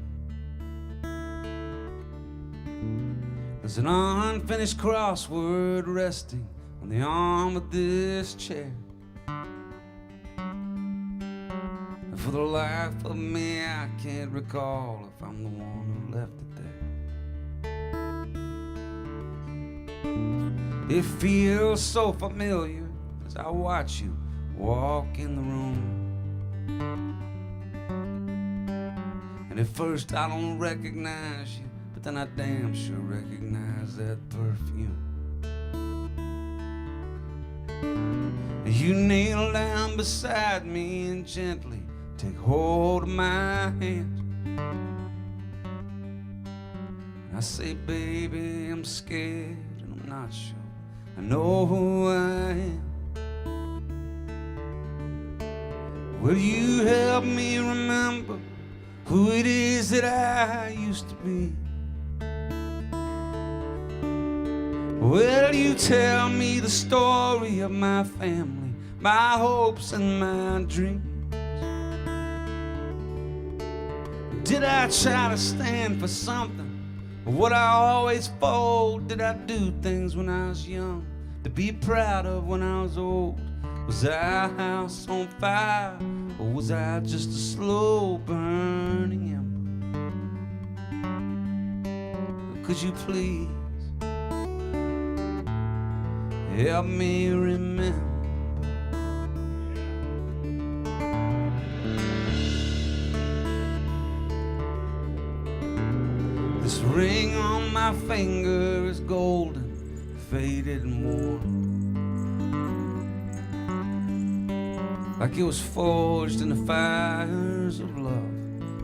There's an unfinished crossword resting on the arm of this chair. And for the life of me, I can't recall if I'm the one who left it there. It feels so familiar as I watch you walk in the room. And at first I don't recognize you, but then I damn sure recognize that perfume. And you kneel down beside me and gently take hold of my hand. And I say, baby, I'm scared and I'm not sure I know who I am. Will you help me remember who it is that I used to be? Will you tell me the story of my family, my hopes and my dreams? Did I try to stand for something? Or would I always fold? Did I do things when I was young to be proud of when I was old? Was our house on fire, or was I just a slow burning ember? Could you please help me remember? This ring on my finger is golden, faded and worn, like it was forged in the fires of love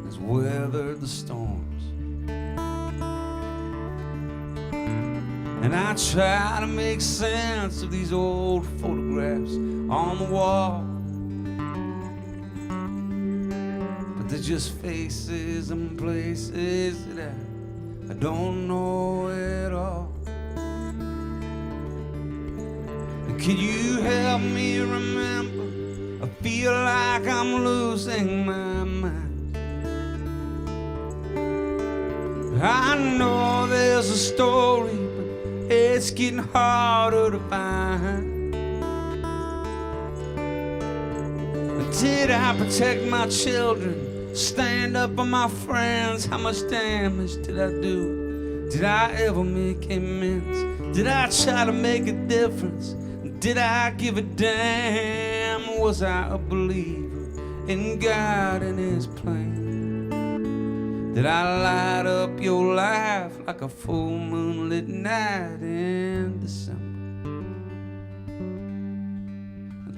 that's weathered the storms. And I try to make sense of these old photographs on the wall, but they're just faces and places that I don't know at all. Can you help me remember? I feel like I'm losing my mind. I know there's a story, but it's getting harder to find. Did I protect my children? Stand up for my friends? How much damage did I do? Did I ever make amends? Did I try to make a difference? Did I give a damn? Was I a believer in God and His plan? Did I light up your life like a full moonlit night in December?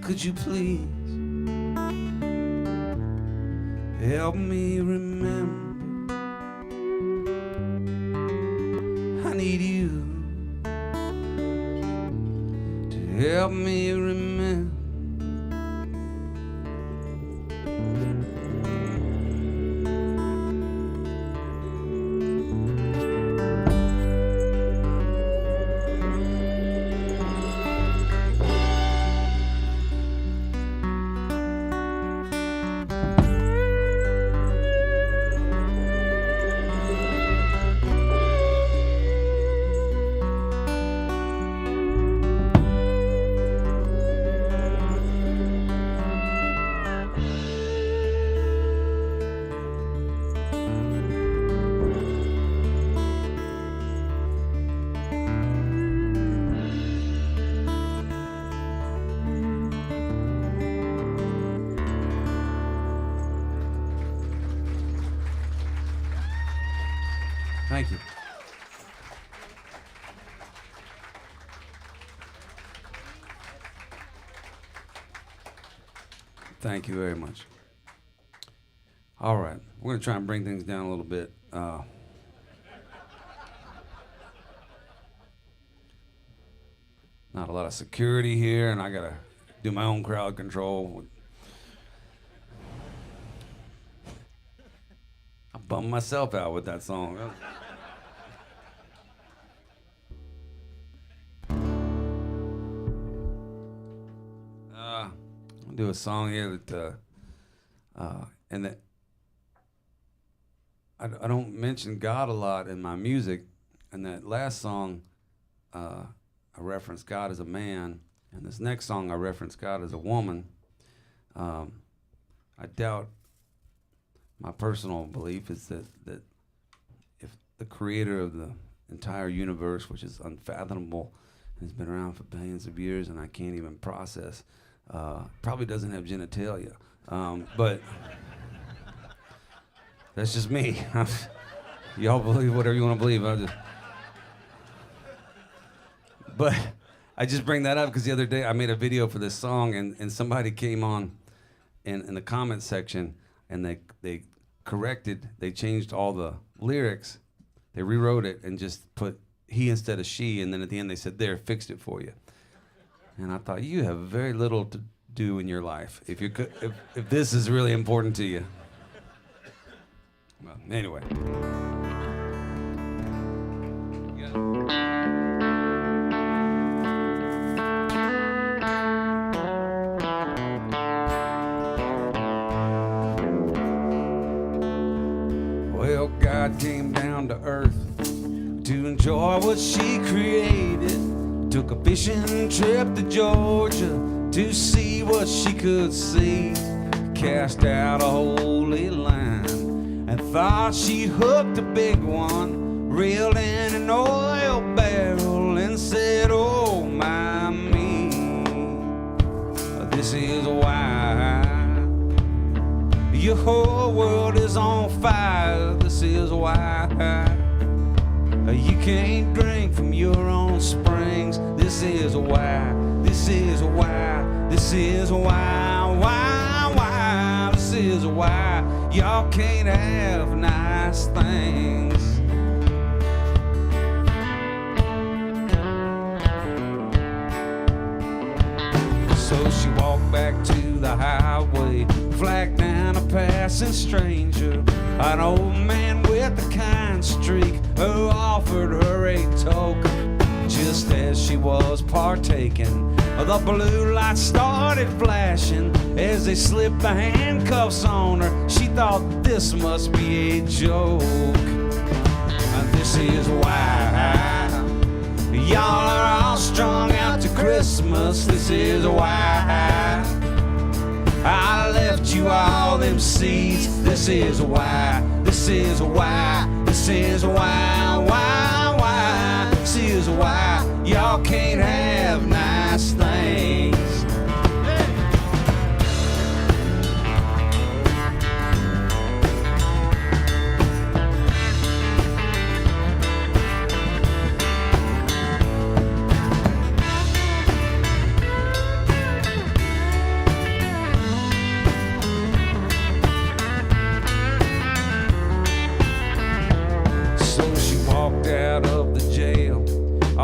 Could you please help me remember? I need you to help me remember. Thank you. Thank you very much. All right, we're going to try and bring things down a little bit. Not a lot of security here, and I got to do my own crowd control. I bummed myself out with that song. I'll do a song here that, and that I don't mention God a lot in my music, and that last song, I I reference God as a man, and this next song I reference God as a woman. I doubt, my personal belief is that if the creator of the entire universe, which is unfathomable, has been around for billions of years and I can't even process, probably doesn't have genitalia. But that's just me. Y'all believe whatever you want to believe. But I just bring that up because the other day I made a video for this song, and somebody came on in the comment section, and they changed all the lyrics. They rewrote it and just put he instead of she, and then at the end they said, there, fixed it for you. And I thought, you have very little to do in your life if this is really important to you. Well, anyway. Well, God came down to earth to enjoy what she created. Took a fishing trip to Georgia to see what she could see. Cast out a holy line and thought she hooked a big one. Reeled in an oil barrel and said, oh my me, this is why your whole world is on fire. This is why you can't drink from your own springs. This is why, this is why, this is why, this is why y'all can't have nice things. So she walked back to the highway, flagged down a passing stranger, an old man with a kind streak who offered her a token. Just as she was partaking, the blue lights started flashing. As they slipped the handcuffs on her, she thought this must be a joke. This is why y'all are all strung out to Christmas. This is why I left you all them seeds. This is why, this is why, this is why, this is why y'all can't have nice things.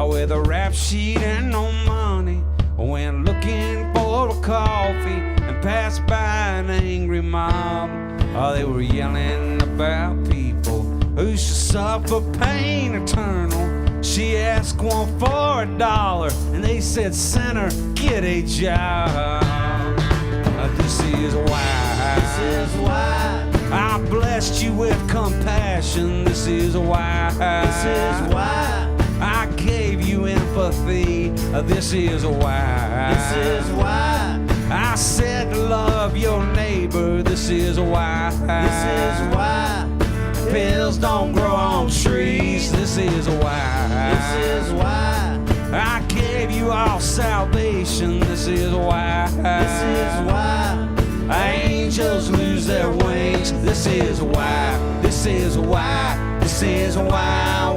With a rap sheet and no money, went looking for a coffee and passed by an angry mob. They were yelling about people who should suffer pain eternal. She asked one for $1 and they said, sinner, get a job. This is why, this is why I blessed you with compassion. This is why, this is why I gave you empathy. This is why, this is why I said to love your neighbor. This is why, this is why pills don't grow on trees. This is why, this is why I gave you all salvation. This is why, this is why angels lose their wings. This is why, this is why, this is why.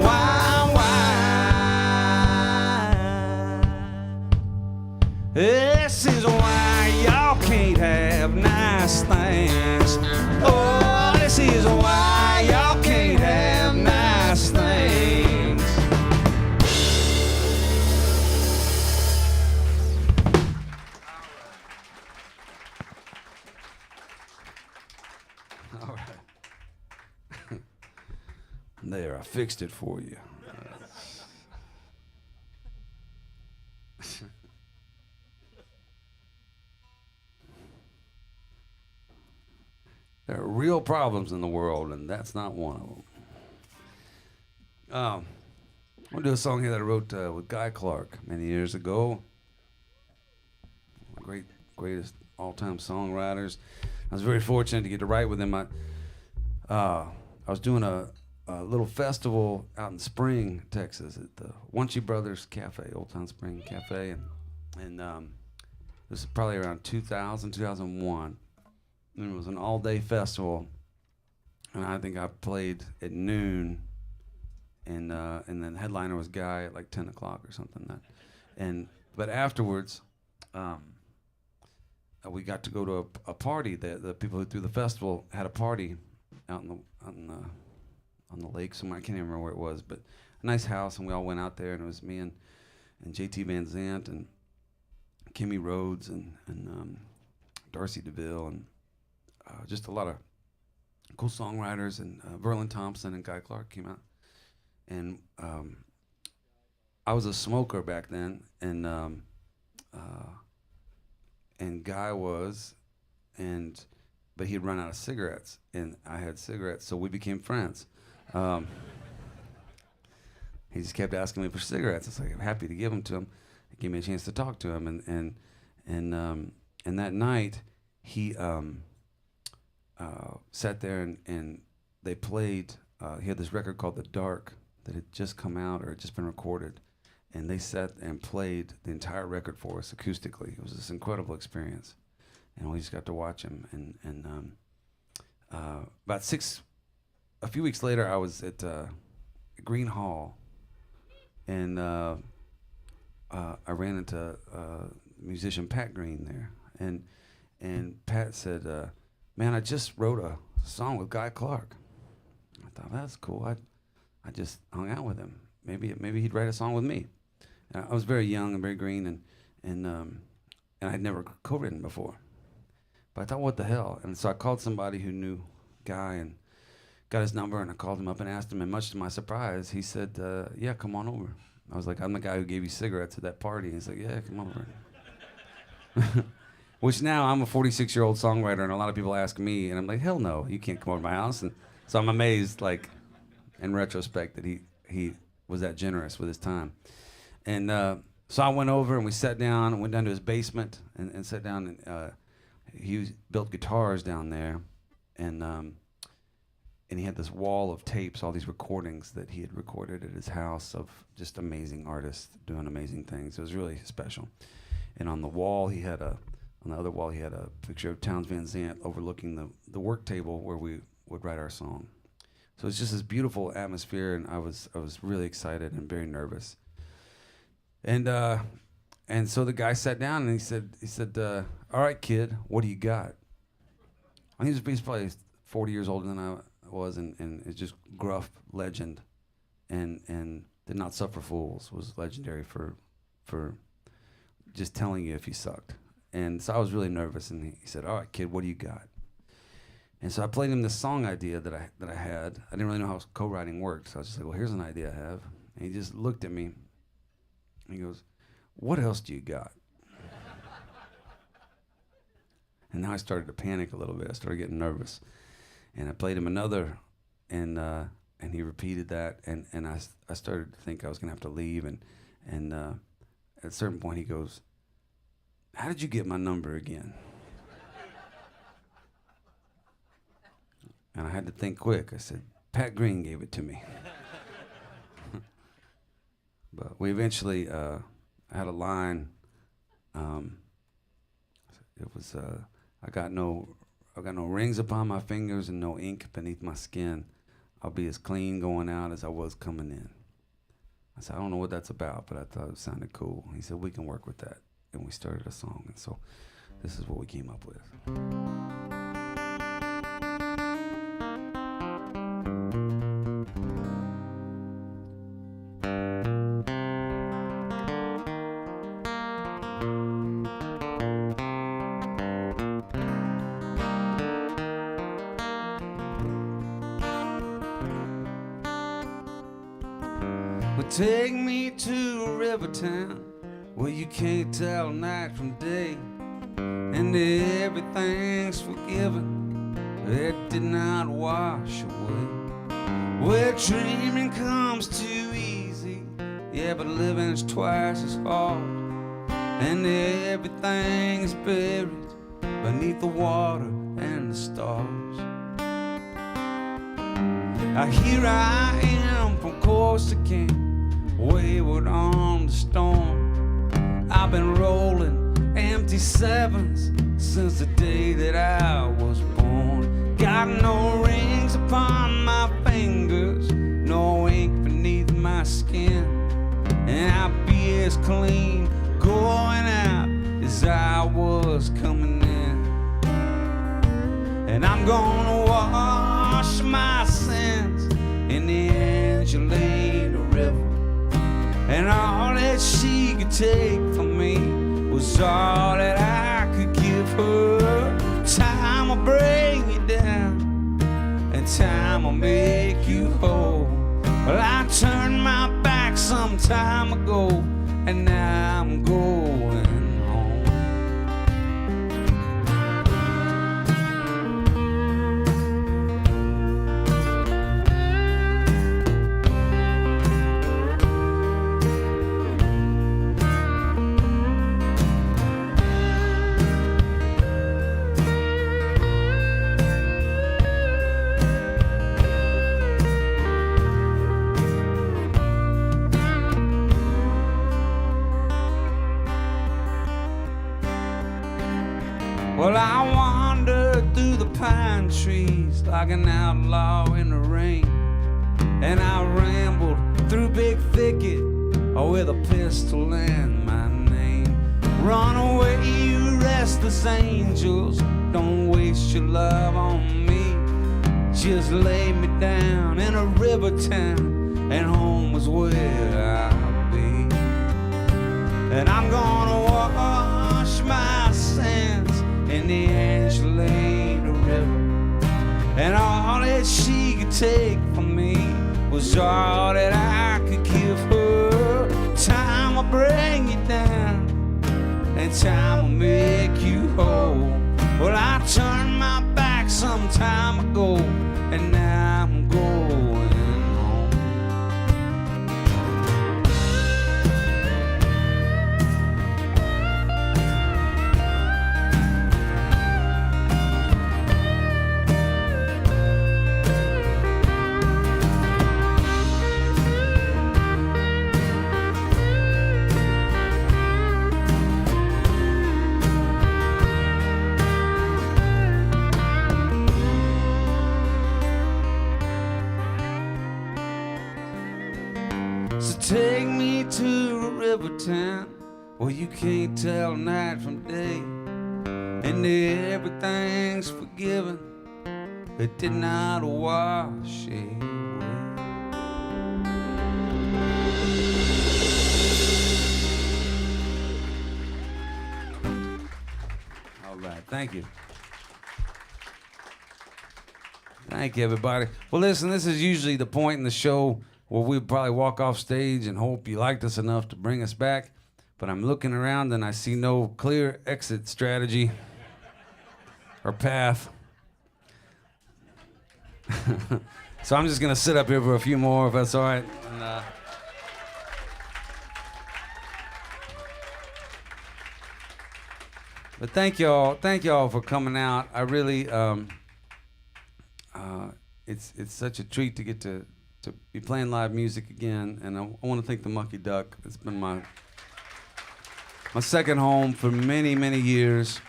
This is why y'all can't have nice things. Oh, this is why y'all can't have nice things. All right. There, I fixed it for you. There are real problems in the world, and that's not one of them. I'm gonna do a song here that I wrote with Guy Clark many years ago. Greatest all-time songwriters. I was very fortunate to get to write with him. I was doing a little festival out in Spring, Texas, at the Wunchy Brothers Cafe, Old Town Spring Cafe, and this is probably around 2000, 2001. And it was an all-day festival, and I think I played at noon, and then the headliner was Guy at like 10 o'clock or something. But afterwards, we got to go to a party. The people who threw the festival had a party out on the lake somewhere. I can't even remember where it was, but a nice house, and we all went out there, and it was me and JT Van Zandt and Kimmy Rhodes and Darcy DeVille and just a lot of cool songwriters, and Verlin Thompson and Guy Clark came out. And I was a smoker back then, and Guy was, but he'd run out of cigarettes, and I had cigarettes, so we became friends. He just kept asking me for cigarettes. I was like, I'm happy to give them to him. It gave me a chance to talk to him, and that night he sat there and they played. He had this record called The Dark that had just come out or had just been recorded, and they sat and played the entire record for us acoustically. It was this incredible experience, and we just got to watch him. And a few weeks later, I was at Green Hall, and I ran into musician Pat Green there, and Pat said, "Man, I just wrote a song with Guy Clark." I thought, that's cool. I just hung out with him. Maybe he'd write a song with me. I was very young and very green, and I'd never co-written before. But I thought, what the hell? And so I called somebody who knew Guy and got his number, and I called him up and asked him, and much to my surprise, he said, yeah, come on over. I was like, I'm the guy who gave you cigarettes at that party. And he's like, yeah, come on over. Which now I'm a 46-year-old songwriter, and a lot of people ask me, and I'm like, hell no, you can't come over to my house. And so I'm amazed, like, in retrospect, that he was that generous with his time. And so I went over, and we sat down and went down to his basement and sat down, and he built guitars down there, and he had this wall of tapes, all these recordings that he had recorded at his house of just amazing artists doing amazing things. It was really special. And on the wall, on the other wall, he had a picture of Townes Van Zandt overlooking the work table where we would write our song. So it's just this beautiful atmosphere, and I was really excited and very nervous. And so the guy sat down, and he said, all right, kid, what do you got? And he's probably 40 years older than I was, and it's just gruff legend, and Did Not Suffer Fools was legendary for just telling you if you sucked. And so I was really nervous, and he said, all right, kid, what do you got? And so I played him this song idea that I had. I didn't really know how co-writing worked, so I was just like, well, here's an idea I have. And he just looked at me, and he goes, what else do you got? And now I started to panic a little bit. I started getting nervous. And I played him another, and he repeated that, and I started to think I was going to have to leave, and at a certain point he goes, how did you get my number again? And I had to think quick. I said, Pat Green gave it to me. But we eventually had a line. It was, I got no rings upon my fingers and no ink beneath my skin. I'll be as clean going out as I was coming in. I said, I don't know what that's about, but I thought it sounded cool. He said, we can work with that. And we started a song. And so this is what we came up with. Well, take me to a river town where you can't tell night from day, and everything's forgiven, it did not wash away. Where dreaming comes too easy Yeah, but living's twice as hard, and everything is buried beneath the water and the stars. Here I am from Corsica, wayward on the storm. I've been rolling empty sevens since the day that I was born. Got no rings upon my fingers, no ink beneath my skin, and I'll be as clean going out as I was coming in. And I'm gonna wash my sins in the Angelina River, and all that she could take from me was all that I could give her. Time will bring you down, and time will make you whole. Well, I turned my back some time ago, and now I'm going home. Well, I wandered through the pine trees like an outlaw in the rain, and I rambled through big thicket with a pistol in my name. Run away, you restless angels, don't waste your love on me. Just lay me down in a river town, and home is where I'll be. And I'm gonna wash my sins in the Angelina River, and all that she could take from me was all that I could give her. Time will bring you down, and time will make you whole. Well, I turned my back some time ago, and now I'm going home. Take me to a river town where you can't tell night from day, and everything's forgiven. It did not wash away. All right, thank you. Thank you, everybody. Well, listen, this is usually the point in the show where we'd probably walk off stage and hope you liked us enough to bring us back. But I'm looking around and I see no clear exit strategy or path. So I'm just gonna sit up here for a few more, if that's all right. And, but thank y'all for coming out. I really, it's such a treat to get to be playing live music again, and I want to thank the Mucky Duck. It's been my second home for many, many years.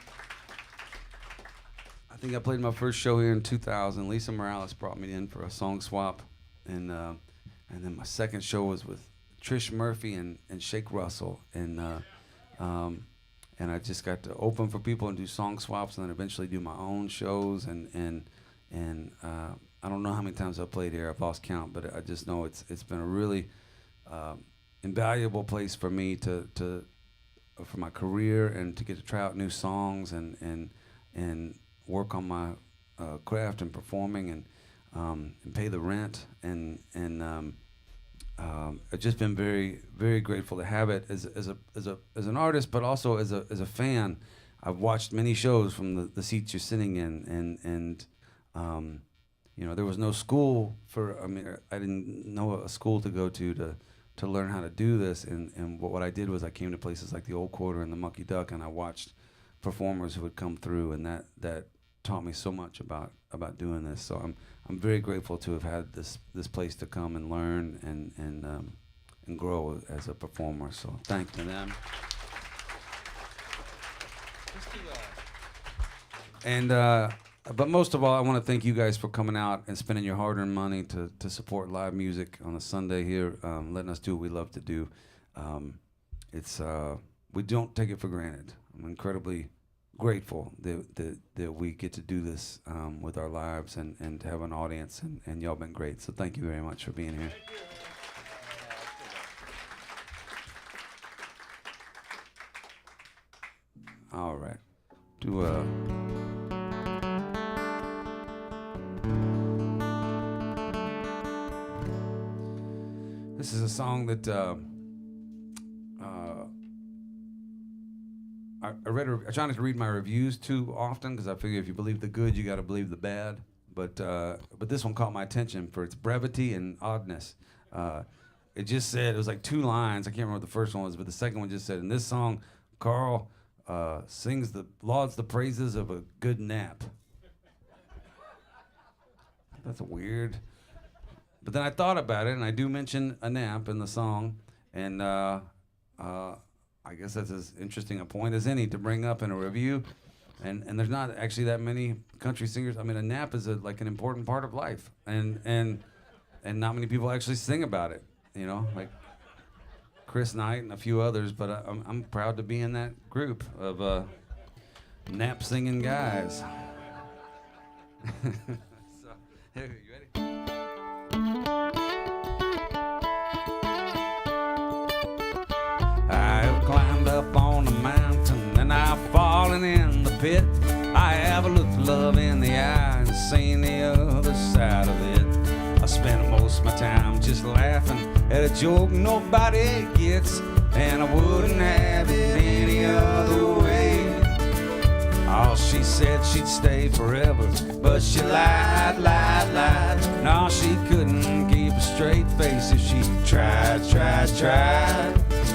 I think I played my first show here in 2000. Lisa Morales brought me in for a song swap, and then my second show was with Trish Murphy and Shake Russell, and I just got to open for people and do song swaps, and then eventually do my own shows, and I don't know how many times I've played here. I've lost count, but I just know it's been a really invaluable place for me for my career, and to get to try out new songs and work on my craft and performing and pay the rent, and I've just been very, very grateful to have it as an artist, but also as a fan. I've watched many shows from the seats you're sitting in, and you know, there was no school I didn't know a school to go to to learn how to do this. And what I did was I came to places like the Old Quarter and the Monkey Duck, and I watched performers who would come through, and that taught me so much about doing this. So I'm very grateful to have had this place to come and learn and grow as a performer. So thank you to them. And but most of all, I want to thank you guys for coming out and spending your hard-earned money to support live music on a Sunday here, letting us do what we love to do. We don't take it for granted. I'm incredibly grateful that we get to do this with our lives and to have an audience, and y'all been great. So thank you very much for being here. All right. This is a song that I try not to read my reviews too often because I figure if you believe the good, you got to believe the bad. But this one caught my attention for its brevity and oddness. It just said, it was like 2 lines. I can't remember what the first one was, but the second one just said, in this song, Carl lauds the praises of a good nap. That's weird. But then I thought about it, and I do mention a nap in the song, and I guess that's as interesting a point as any to bring up in a review. And there's not actually that many country singers. I mean, a nap is like an important part of life, and not many people actually sing about it. You know, like Chris Knight and a few others. But I'm proud to be in that group of nap singing guys. So, here, you ready? I have climbed up on the mountain and I've fallen in the pit. I have looked love in the eye and seen the other side of it. I spend most of my time just laughing at a joke nobody gets, and I wouldn't have it any other way. Oh, she said she'd stay forever, but she lied. No, she couldn't keep a straight face if she tried.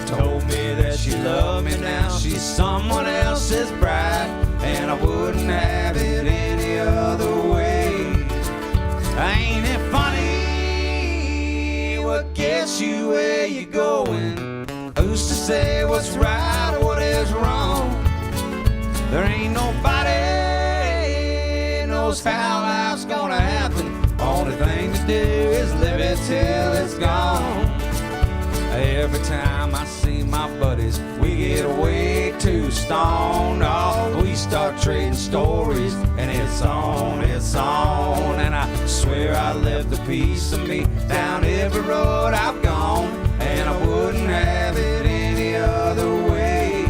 Told me that she loved me, now she's someone else's bride, and I wouldn't have it any other way. Ain't it funny what gets you where you're going? Who's to say what's right or what is wrong? There ain't nobody knows how life's gonna happen. Only thing to do is live it till it's gone. Every time I see my buddies, we get way too stoned. Oh, we start trading stories, and it's on. And I swear I left a piece of me down every road I've gone, and I wouldn't have it any other way.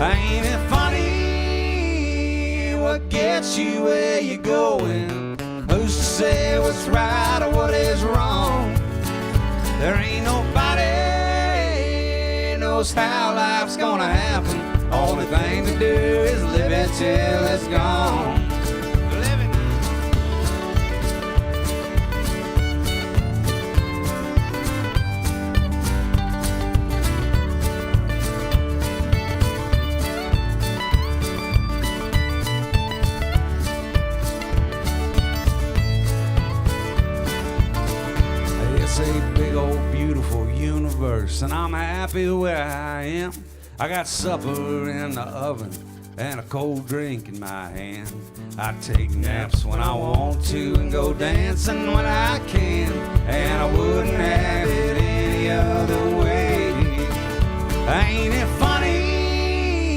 Ain't it funny what gets you where you're going? Who's to say what's right or what is wrong? There ain't nobody knows how life's gonna happen. Only thing to do is live it till it's gone. Live it. It's a big old beautiful universe, and I'm happy where I am. I got supper in the oven and a cold drink in my hand. I take naps when I want to and go dancing when I can, and I wouldn't have it any other way. Ain't it funny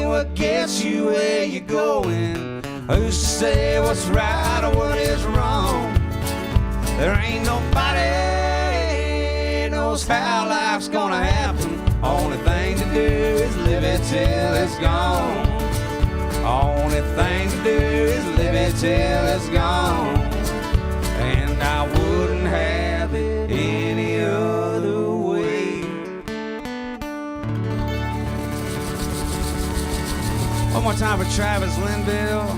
what gets you where you're going? Who's to say what's right or what is wrong? There ain't nobody knows how life's gonna happen. Only thing to do is live it till it's gone. Only thing to do is live it till it's gone. And I wouldn't have it any other way. One more time for Travis Linville,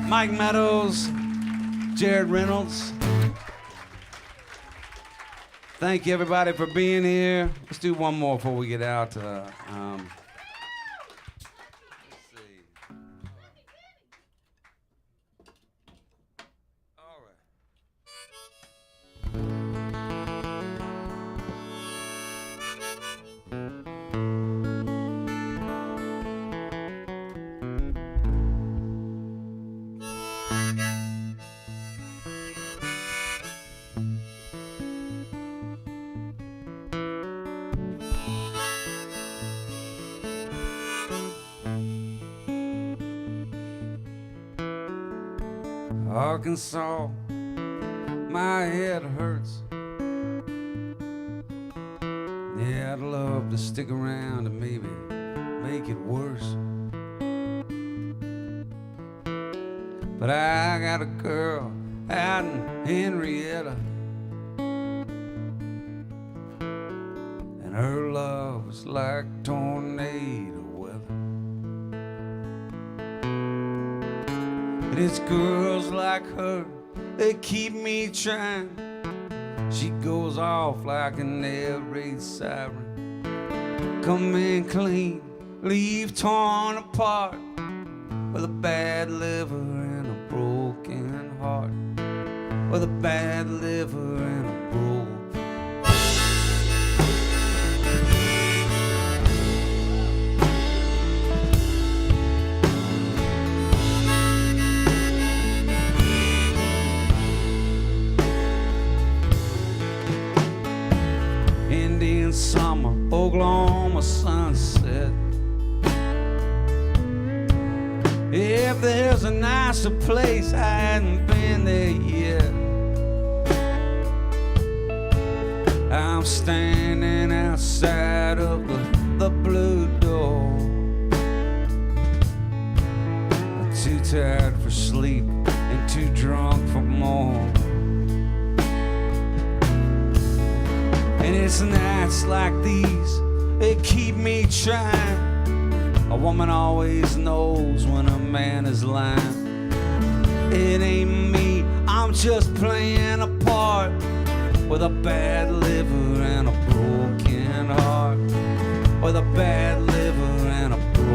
Mike Meadows, Jared Reynolds, Thank you, everybody, for being here. Let's do one more before we get out. Let's see. All right. Arkansas, my head hurts. Yeah, I'd love to stick around and maybe make it worse. But I got a girl out in Henrietta, and her love is like tornado weather. And it's girls like her that keep me trying. She goes off like an air raid siren. Come in clean, leave torn apart, with a bad liver and a broken heart. With a bad liver and a broken. Indian summer, Oklahoma sunset. If there's a nicer place, I hadn't been there yet. I'm standing outside of the blue door, too tired for sleep and too drunk for more. And it's nights like these that keep me trying. A woman always knows when a man is lying. It ain't me, I'm just playing a part, with a bad liver and a broken heart. With a bad liver and a broken.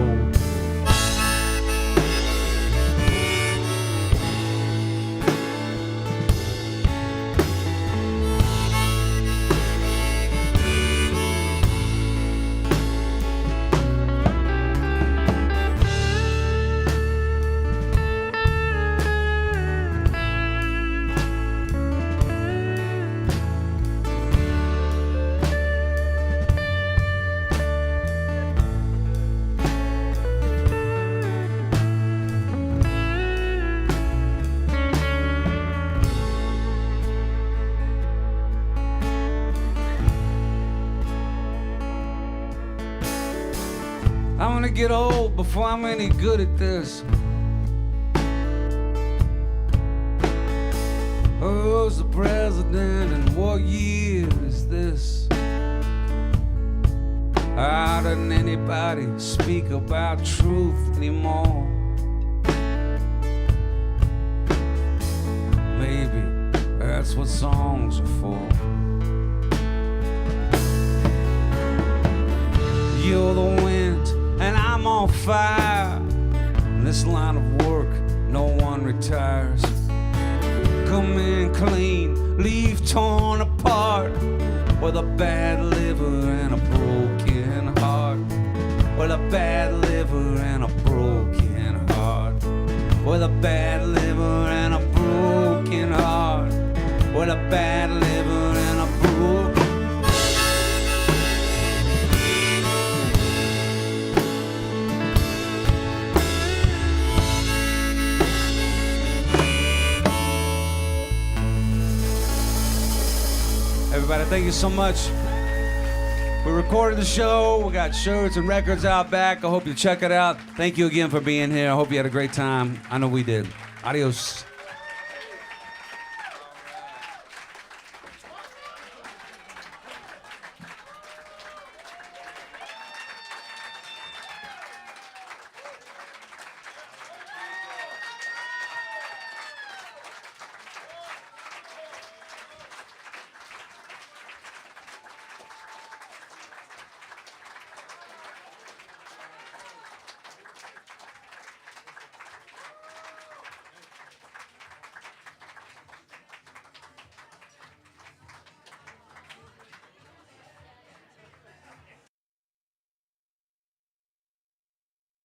I'm gonna get old before I'm any good at this. Who's the president and what year is this? How doesn't anybody speak about truth anymore? Maybe that's what songs are for. You're the wind and I'm on fire. In this line of work, no one retires. Come in clean, leave torn apart, with a bad liver and a broken heart. With a bad liver and a broken heart. With a bad liver and a broken heart. With a bad liver and a broken. Everybody, thank you so much. We recorded the show. We got shirts and records out back. I hope you check it out. Thank you again for being here. I hope you had a great time. I know we did. Adios.